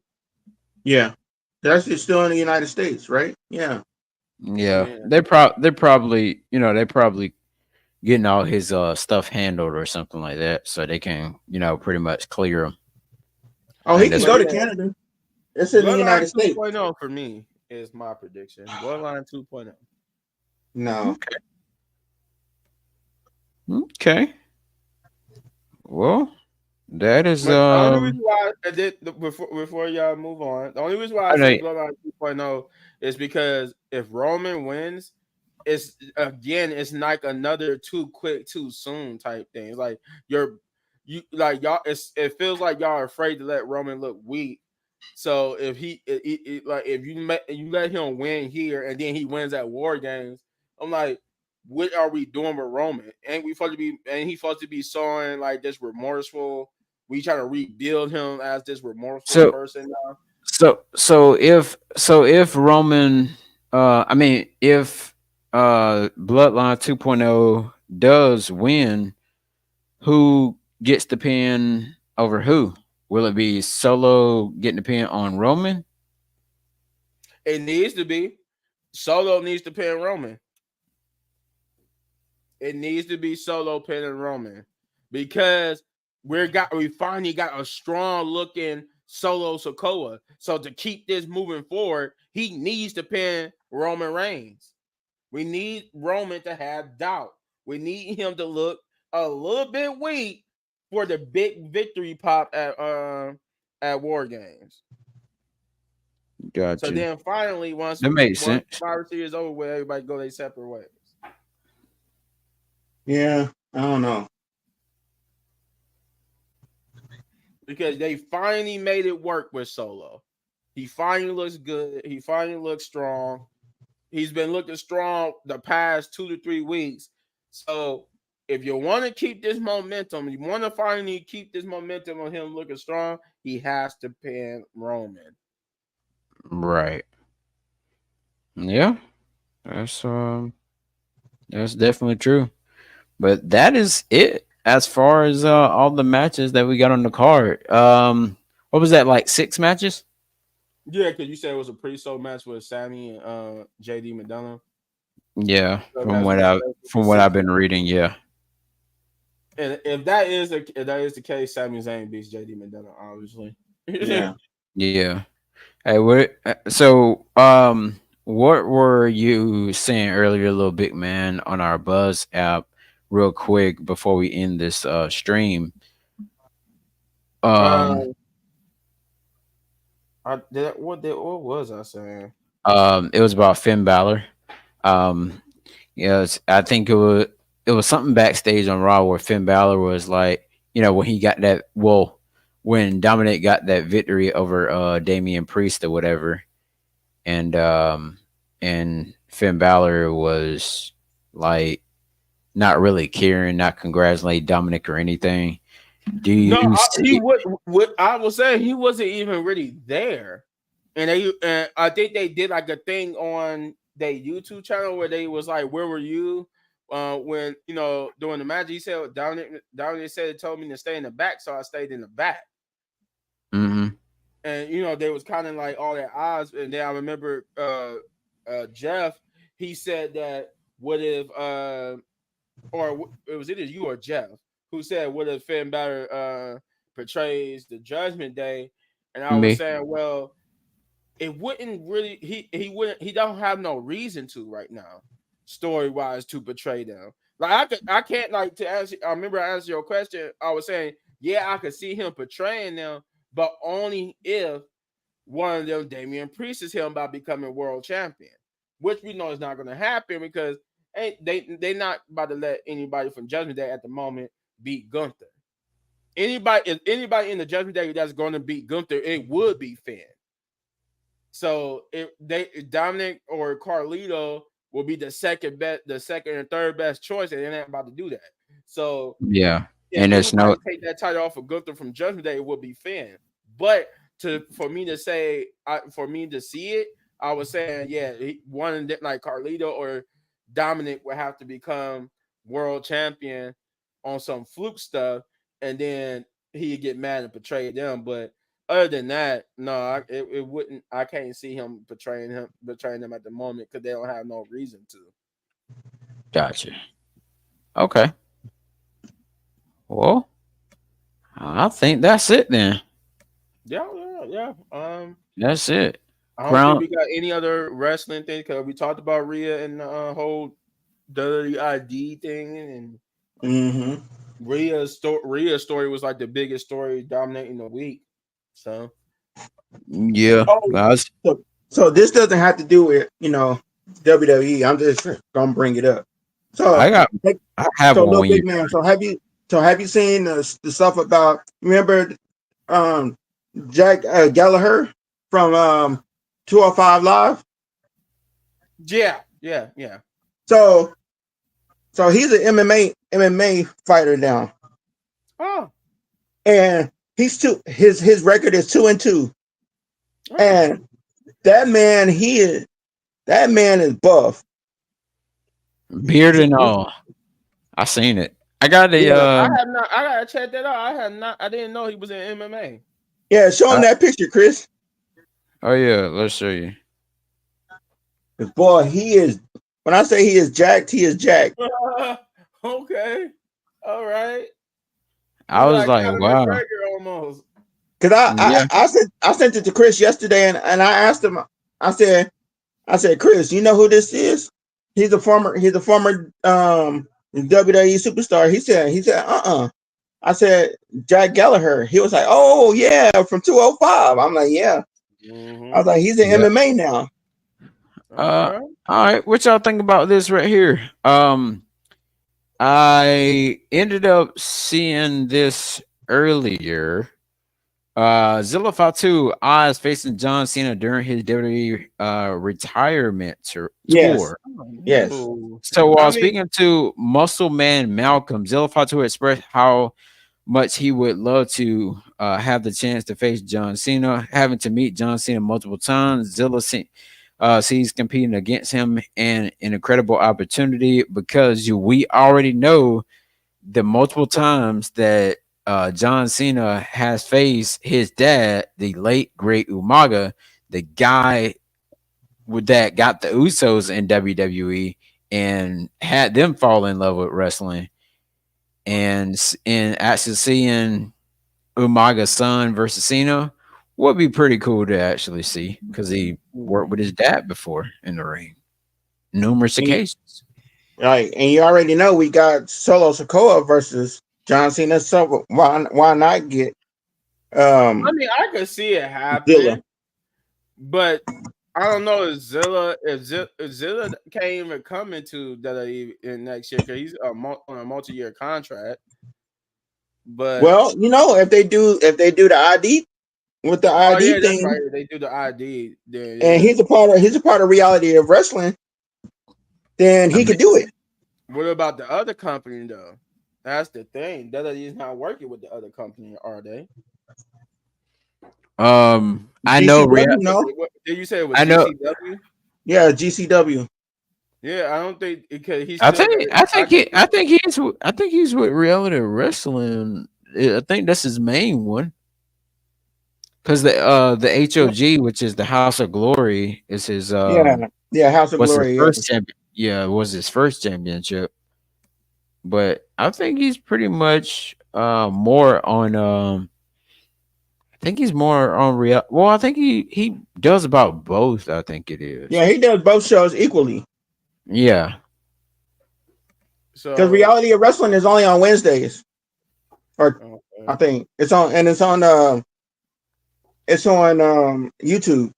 Yeah, that's just still in the United States, right? Yeah. Yeah. They're probably, they probably getting all his stuff handled or something like that, so they can, pretty much clear him. Oh, he can go to Canada. It's in the United States. 2.0 for me is my prediction. Bloodline 2.0. No. Okay. Well, that is the only reason why I did before y'all move on. The only reason why I say Bloodline 2.0 is because if Roman wins, it's like another too quick, too soon type thing. It's like y'all. It feels like y'all are afraid to let Roman look weak. So if if you let him win here and then he wins at War Games, I'm like, what are we doing with Roman? And he's supposed to be showing like this remorseful. We trying to rebuild him as this remorseful person now. So if Roman, if Bloodline 2.0 does win, who gets the pin over who? Will it be Solo getting the pin on Roman? It needs to be. Solo needs to pin Roman. It needs to be Solo pinning Roman because we finally got a strong looking Solo Sikoa. So to keep this moving forward, he needs to pin Roman Reigns. We need Roman to have doubt. We need him to look a little bit weak for the big victory pop at War Games. Gotcha. So then finally, once Survivor Series is over with, everybody go their separate ways. Yeah, I don't know. Because they finally made it work with Solo. He finally looks good. He finally looks strong. He's been looking strong the past 2 to 3 weeks. So if you want to keep this momentum, you want to finally keep this momentum on him looking strong, he has to pin Roman. Right. Yeah. That's definitely true. But that is it as far as all the matches that we got on the card. What was that, like 6 matches? Yeah, because you said it was a pre-show match with Sammy and JD McDonough. Yeah, from what I've been reading, yeah. And if that is the case, Sami Zayn beats JD McDonough, obviously. Yeah. Yeah. Hey, what were you saying earlier, little big man, on our Buzz app, real quick before we end this stream? What was I saying? It was about Finn Balor. Yes, I think it was something backstage on Raw where Finn Balor was like, when he got that, when Dominic got that victory over Damian Priest or whatever, and Finn Balor was like not really caring, not congratulating Dominic or anything. What I was saying, he wasn't even really there, and I think they did like a thing on their YouTube channel where they was like, "Where were you when during the match?" He said, "Dominic said it told me to stay in the back, so I stayed in the back." Mm-hmm. And they was kind of like all their odds, and then I remember Jeff. He said that what if or it was either you or Jeff who said, "What if Finn Balor portrays the Judgment Day?" And I was saying, well, it wouldn't really. He don't have no reason to right now, story wise, to portray them. Like I can't like to answer. I remember I answered your question. I was saying, yeah, I could see him portraying them, but only if one of them, Damian Priest, is him by becoming world champion, which we know is not going to happen because they not about to let anybody from Judgment Day at the moment beat Gunther. Anybody in the Judgment Day that's going to beat Gunther, it would be Finn. So if Dominic or Carlito will be the second and third best choice, and they're not about to do that. So yeah, if and it's no take that title off of Gunther from Judgment Day, it would be Finn. But for me to see it, I was saying, yeah, one like Carlito or Dominic would have to become world champion on some fluke stuff, and then he'd get mad and betray them. But other than that, no, it wouldn't. I can't see him betraying them at the moment because they don't have no reason to. Gotcha. Okay. Well, I think that's it then. Yeah. That's it. I don't think we got any other wrestling things because we talked about Rhea and the whole WID thing, and Rhea's story was like the biggest story dominating the week. So yeah. So this doesn't have to do with WWE. I'm just gonna bring it up. So I have so one. Big Man. So have you seen the stuff about? Remember, Jack Gallagher from 205 Live? Yeah. So he's an MMA fighter now. Oh. And his record is 2-2. Oh. And that man is buff. Beard and all. I seen it. I got the I gotta check that out. I didn't know he was in MMA. Yeah, show him that picture, Chris. Oh yeah, let's show you. Boy, he is. When I say he is jacked, he is jacked. Okay, all right. I was like, wow. Almost. Because I sent it to Chris yesterday, and I asked him. I said, Chris, you know who this is? He's a former WWE superstar. He said, I said, Jack Gallagher. He was like, oh yeah, from 205. I'm like, yeah. I was like, he's in MMA now. All right, what y'all think about this right here? I ended up seeing this earlier. Zilla Fatu Oz facing John Cena during his WWE retirement tour. Yes. So while speaking to Muscle Man Malcolm, Zilla Fatu expressed how much he would love to have the chance to face John Cena. Having to meet John Cena multiple times, Zilla sees competing against him and an incredible opportunity because we already know the multiple times that John Cena has faced his dad, the late great Umaga, the guy that got the Usos in WWE and had them fall in love with wrestling. And actually seeing Umaga's son versus Cena would be pretty cool to actually see because he worked with his dad before in the ring numerous occasions. Right, and you already know we got Solo Sikoa versus John Cena. So why not get? I mean, I could see it happen, but I don't know if Zilla can't even come into WWE in next year because he's on a multi-year contract. But if they do the ID with the ID thing, right. They do the ID, and he's a part of Reality of Wrestling. Then he could do it. What about the other company though? That's the thing. WWE's not working with the other company, are they? I know. Did you say it was GCW? Yeah, GCW. Yeah, I don't think because he's. I think he's with Reality Wrestling. I think that's his main one. Because the HOG, which is the House of Glory, is his House of Glory. Was his first championship. But I think he's pretty much more on I think he's more on real. Well, I think he does about both. I think it is. Yeah, he does both shows equally. Yeah. So because Reality of Wrestling is only on Wednesdays, or I think it's on It's on YouTube.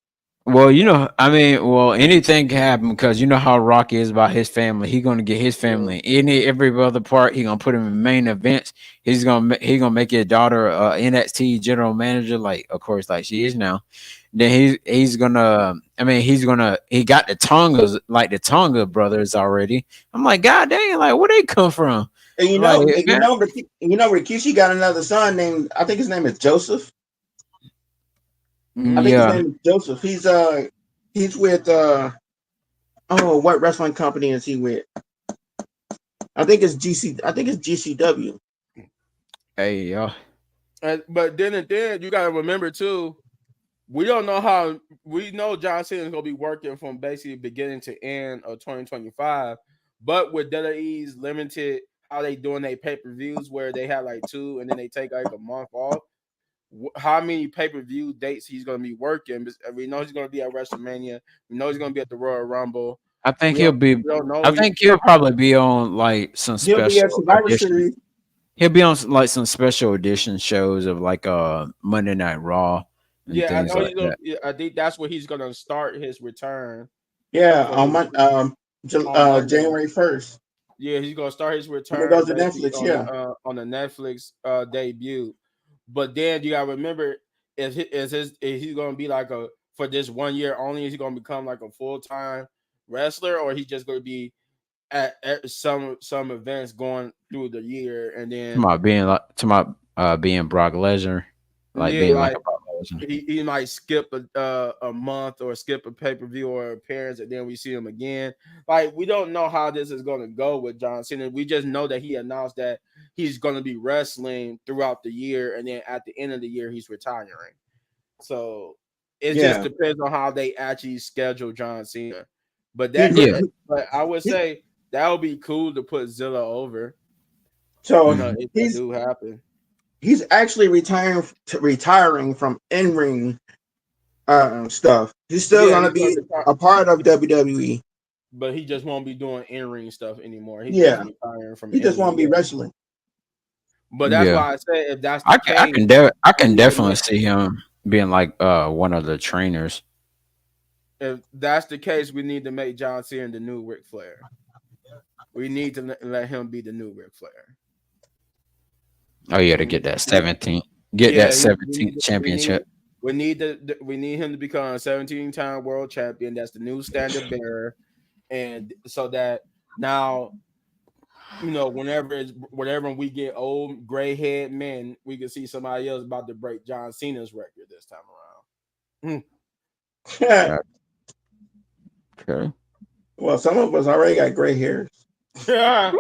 Well, I mean, anything can happen because you know how Rock is about his family. He gonna get his family in every other part. He gonna put him in main events. He gonna make his daughter NXT general manager, like of course, like she is now. Then he's gonna. I mean, he got the Tongas, like the Tonga brothers already. I'm like, God dang, like where they come from? And Like, Rikishi got another son named, I think his name is Joseph. I think his yeah, name is Joseph. He's with what wrestling company is he with? I think it's GCW. hey, y'all. But then you gotta remember too, we know John Cena is gonna be working from basically beginning to end of 2025. But with WWE's limited how they doing their pay-per-views where they have like 2 and then they take like a month off. How many pay-per-view dates he's gonna be working? We know he's gonna be at WrestleMania. We know he's gonna be at the Royal Rumble. I think We don't know. I think he'll probably be on like some He'll be at special Survivor edition. Series. He'll be on like some special edition shows of like Monday Night Raw and Yeah, I things know like that. I think that's where he's gonna start his return. Yeah, on January 1st. Yeah, he's gonna start his return When it goes to Netflix, on the Netflix debut. But then you gotta remember, is he gonna be like for this 1 year only? Is he gonna become like a full-time wrestler, or he just gonna be at some events going through the year and then being Brock Lesnar, like being like a Brock Lesnar. he might skip a month or skip a pay-per-view or appearance and then we see him again. Like we don't know how this is going to go with John Cena. We just know that he announced that he's going to be wrestling throughout the year and then at the end of the year he's retiring. So it just depends on how they actually schedule John Cena. But but I would say that would be cool to put Zilla over. So if that do happen. He's actually retiring from in-ring stuff. He's still gonna be a part of WWE, but he just won't be doing in-ring stuff anymore. He's just retiring from. He just won't be wrestling. But that's why I say if that's the case, I can definitely see him being like one of the trainers. If that's the case, we need to make John Cena the new Ric Flair. We need to let him be the new Ric Flair. Oh yeah, to get that 17th, that 17th championship. We need him to become a 17-time world champion. That's the new standard bearer, and so that now, whenever we get old gray head men, we can see somebody else about to break John Cena's record this time around. Okay. Well, some of us already got gray hairs. Yeah.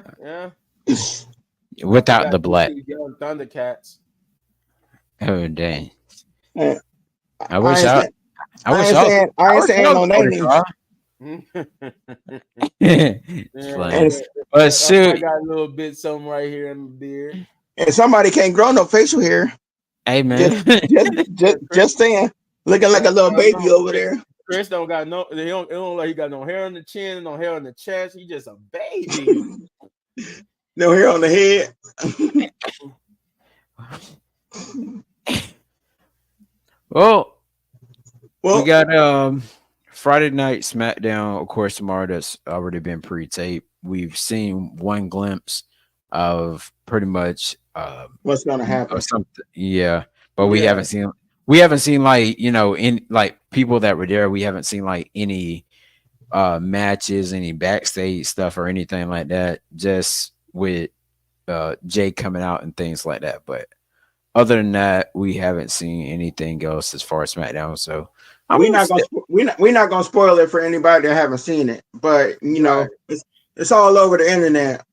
Yeah. Without the black. Thundercats. Oh dang! Yeah. I wish I ain't saying no names. But shoot, I got a little bit something right here in the beard. And somebody can't grow no facial hair. Hey man, just saying, looking like a little baby over there. Chris don't got no. It don't look like he got no hair on the chin, no hair on the chest. He just a baby. No hair on the head. Well, we got Friday night SmackDown, of course, tomorrow. That's already been pre-taped. We've seen one glimpse of pretty much what's gonna happen. Something, yeah, but we haven't seen like in like people that were there. We haven't seen like any matches, any backstage stuff or anything like that. Just with Jay coming out and things like that. But other than that, we haven't seen anything else as far as SmackDown. So we're not gonna spoil it for anybody that haven't seen it. But it's all over the internet.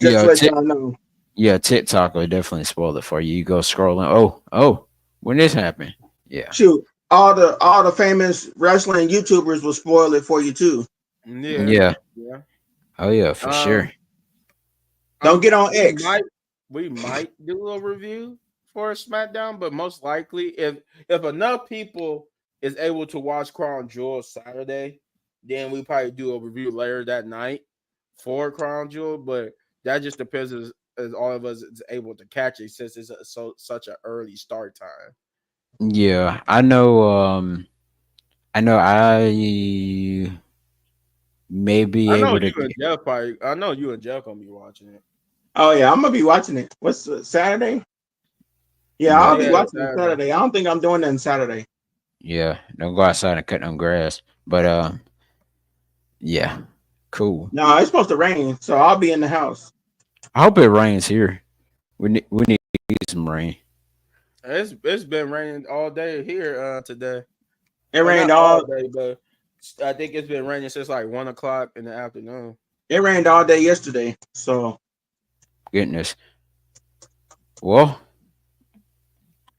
Just to let y'all know. Yeah, TikTok will definitely spoil it for you. You go scrolling. Oh, when this happened? Yeah. Shoot, all the famous wrestling YouTubers will spoil it for you too. Yeah. Oh yeah, for sure. Don't get on X. We might do a review for SmackDown, but most likely, if enough people is able to watch Crown Jewel Saturday, then we probably do a review later that night for Crown Jewel. But that just depends as all of us is able to catch it since it's such an early start time. Yeah, I know. I know. I may be I know able to. you and Jeff probably. I know you and Jeff gonna be watching it. Oh yeah, I'm gonna be watching it. What's Saturday? Yeah, I'll Yeah, be Yeah, watching it Saturday. I don't think I'm doing that on Saturday. yeah. Don't go outside and cut no grass. But yeah, cool. No, it's supposed to rain, so I'll be in the house. I hope it rains here. We need some rain. It's been raining all day here today. It Well, rained not all all day, but I think it's been raining since like 1 o'clock in the afternoon. it rained all day yesterday. So Goodness. Well,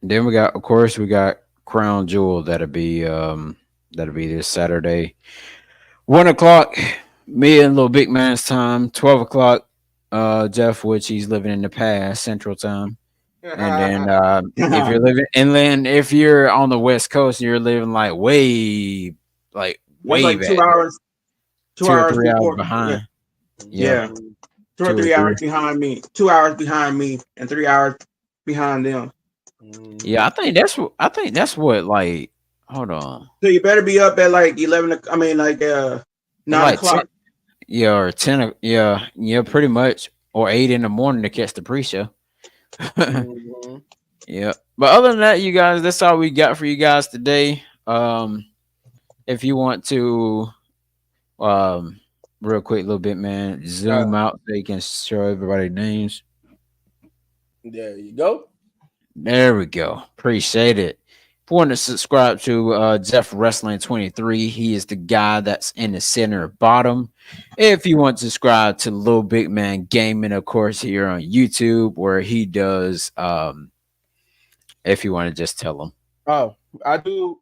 then of course, we got Crown Jewel that'll be this Saturday, 1 o'clock. Me and little big man's time. 12 o'clock. Jeff, which he's living in the past Central Time. And then if you're living inland, if you're on the West Coast, you're living like it's way like back, 2 hours, two 2 or hours 3 hours before. behind. Yeah, Yeah, 2 or 2 or 3 hours 3. behind me. 2 hours behind me, and 3 hours behind them. Yeah, I think that's what like. Hold on, So you better be up at like 11. I mean, like 9 like 10, o'clock. yeah, or 10. Yeah, pretty much, or 8 in the morning to catch the pre-show. Mhm. Yeah, but other than that, you guys, that's all we got for you guys today. If you want to, um, real quick, little bit, man, zoom out so you can show everybody names. There you go. There we go. Appreciate it. If you want to subscribe to Jeff Wrestling 23, he is the guy that's in the center bottom. If you want to subscribe to Little Big Man Gaming, of course, here on YouTube, where he does, if you want to just tell him. Oh, I do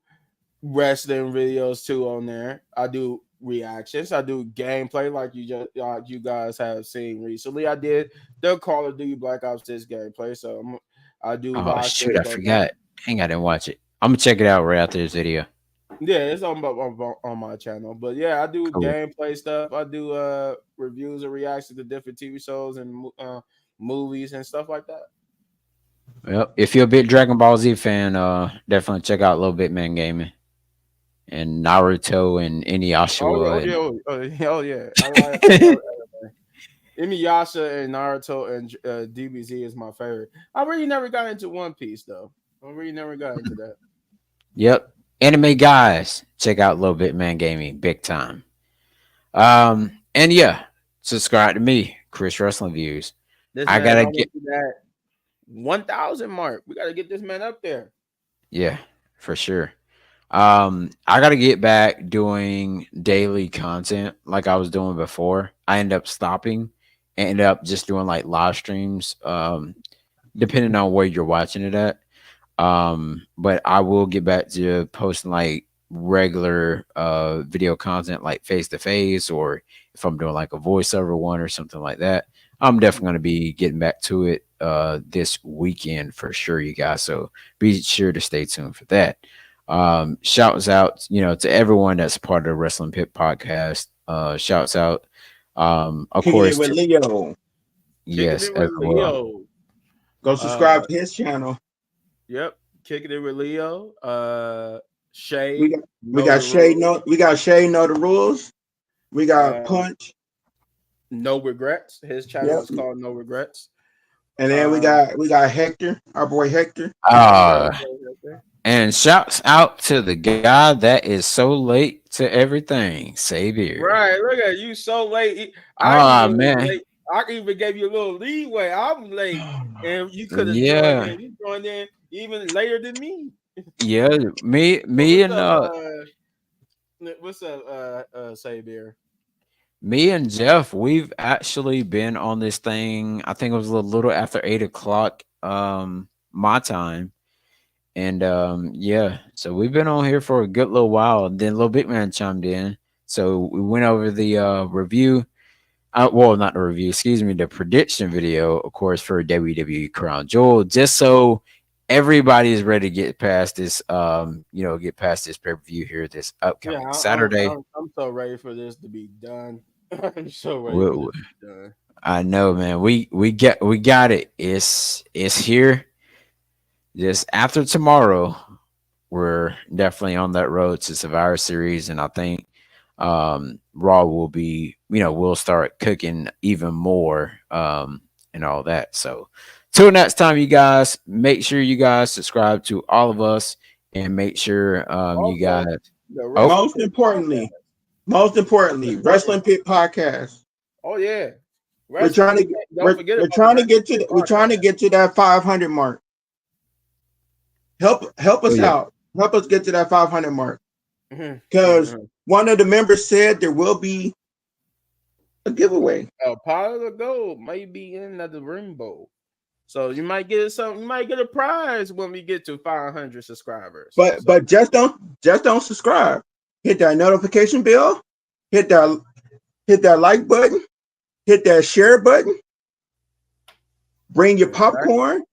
wrestling videos too on there. I do reactions. I do gameplay like you guys have seen recently. I did the Call of Duty Black Ops 6 gameplay, so I do Oh, watch shoot, things I on forgot. Dang, I didn't watch it. I'm going to check it out right after this video. Yeah, it's on my channel. But yeah, I do Cool. gameplay stuff. I do reviews and reactions to different TV shows and movies and stuff like that. Well, if you're a big Dragon Ball Z fan, definitely check out Little Bit Man Gaming and Naruto and Inuyasha. Oh yeah. I love Inuyasha and Naruto and DBZ is my favorite. I really never got into One Piece though. I really never got into that. Yep. Anime guys, check out Little Bit Man Gaming, big time. And yeah, subscribe to me, Chris Wrestling Views. This I man gotta almost get to that 1,000 mark. We gotta get this man up there. Yeah, for sure. I gotta get back doing daily content like I was doing before. I end up stopping and end up just doing like live streams, depending on where you're watching it at. But I will get back to posting like regular video content like face to face, or if I'm doing like a voiceover one or something like that. I'm definitely gonna be getting back to it this weekend for sure, you guys. So be sure to stay tuned for that. Shouts out, to everyone that's part of the Wrestling Pit podcast. Shouts out, of Kicking course, it with Leo. yes, Kicking it as with well. Leo. Go subscribe to his channel. Yep, kicking it with Leo. Shay. We got Shay. We got Shay. Know the rules. We got Punch. No Regrets. His channel Yep. is called No Regrets. And then we got Hector, our boy Hector. And shouts out to the guy that is so late to everything, Xavier. Right, look at you, so late. Man. Late. I even gave you a little leeway. I'm late, and you could have Yeah. joined in. You joined in even later than me. Yeah, me What's up, Xavier? Me and Jeff, we've actually been on this thing. I think it was a little after 8 o'clock, my time. And yeah, so we've been on here for a good little while. And then Little Big Man chimed in. So we went over the review. Well, not the review, excuse me, the prediction video, of course, for WWE Crown Jewel, just so everybody is ready to get past this, get past this pay-per-view here this upcoming Saturday. I'm so ready for this to be done. I'm so ready for this to be done. I know, man. We got it. It's here. Just after tomorrow, we're definitely on that road to Survivor Series, and I think Raw will be, we'll start cooking even more and all that. So till next time, you guys, make sure you guys subscribe to all of us and make sure you guys. The Most importantly, Wrestling Pit Podcast. Oh yeah. We're trying to get to that 500 mark. Help us out. Help us get to that 500 mark. Because one of the members said there will be a giveaway. A pot of gold might be in the rainbow. So you might get something. You might get a prize when we get to 500 subscribers. But just don't subscribe. Hit that notification bell. Hit that like button. Hit that share button. Bring your popcorn.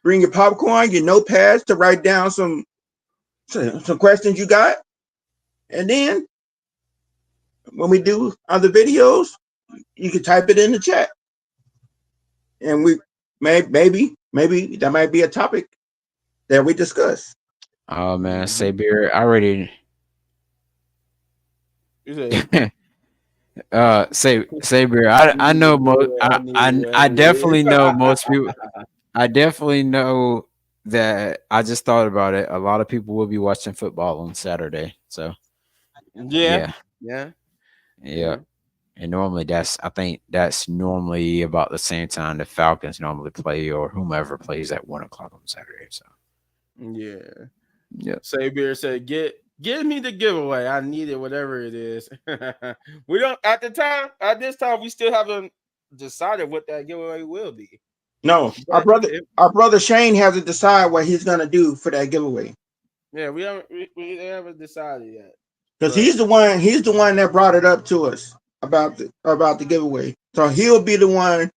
Bring your popcorn, your notepads to write down some questions you got. And then when we do other videos, you can type it in the chat. And we maybe that might be a topic that we discuss. Oh man, Saber, I already Saber, I know most I definitely know most people. I definitely know that I just thought about it. A lot of people will be watching football on Saturday. So yeah. And normally I think that's normally about the same time the Falcons normally play or whomever plays at 1 o'clock on Saturday. So yeah. Saber said, give me the giveaway. I need it, whatever it is. We don't at this time we still haven't decided what that giveaway will be. No, our brother Shane has to decide what he's gonna do for that giveaway. Yeah, we haven't decided yet. Because he's the one that brought it up to us about the giveaway. So he'll be the one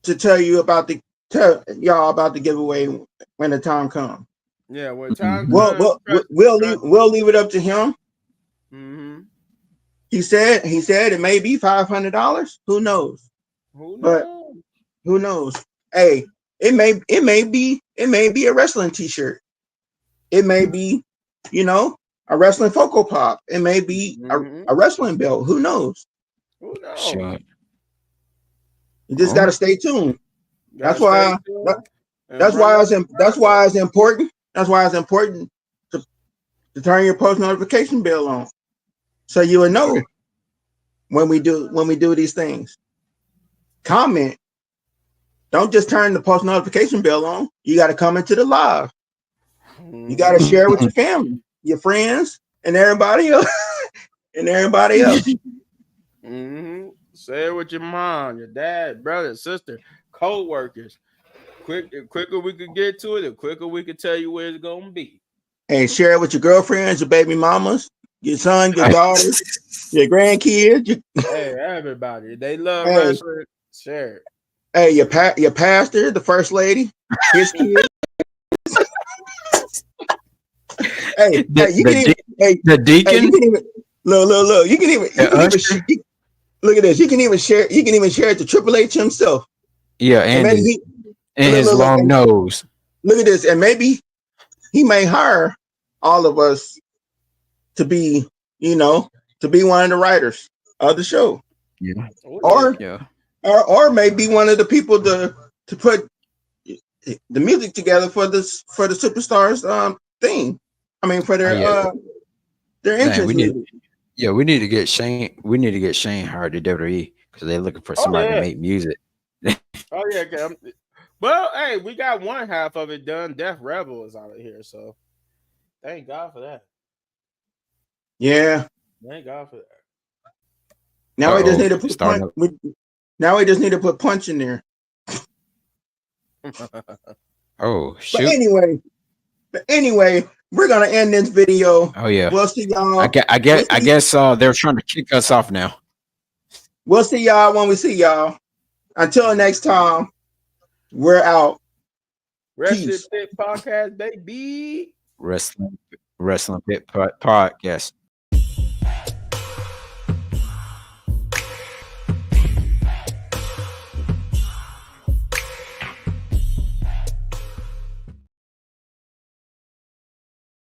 to tell y'all about the giveaway when the time comes. Yeah, when time comes. Well, we'll leave it up to him. Mm-hmm. He said it may be $500. Who knows? Who knows? Hey, it may be a wrestling t-shirt. It may be, a wrestling Funko Pop. It may be a wrestling belt. Who knows? Sure. You just gotta stay tuned. That's why it's important. That's why it's important to turn your post notification bell on, so you will know when we do these things. Comment. Don't just turn the post notification bell on. You got to come into the live. You got to share with your family, your friends, and everybody else. Mm-hmm. Say it with your mom, your dad, brother, sister, co-workers. Quicker we could get to it, the quicker we could tell you where it's gonna be. And share it with your girlfriends, your baby mamas, your son, your daughters, your grandkids. Hey, everybody. They love wrestling. Share it. Hey, your pastor, the first lady, his kids. The deacon. Look. You can even look at this. You can even share it to Triple H himself. Yeah, and his long nose. Look at this, and maybe he may hire all of us to be one of the writers of the show. Yeah. Or maybe one of the people to put the music together for the Superstars thing. I mean, for their entrance. We need to get Shane. We need to get Shane hired to WWE because they're looking for somebody to make music. Oh yeah. Well, hey, we got one half of it done. Death Rebel is out of here, so thank God for that. Yeah. Thank God for that. Now we just need to put punch. Now we just need to put punch in there. Oh shoot! But anyway, we're gonna end this video. Oh yeah. We'll see y'all. I guess they're trying to kick us off now. We'll see y'all when we see y'all. Until next time, we're out. Wrestling Pit Podcast, baby. Wrestling Pit Podcast.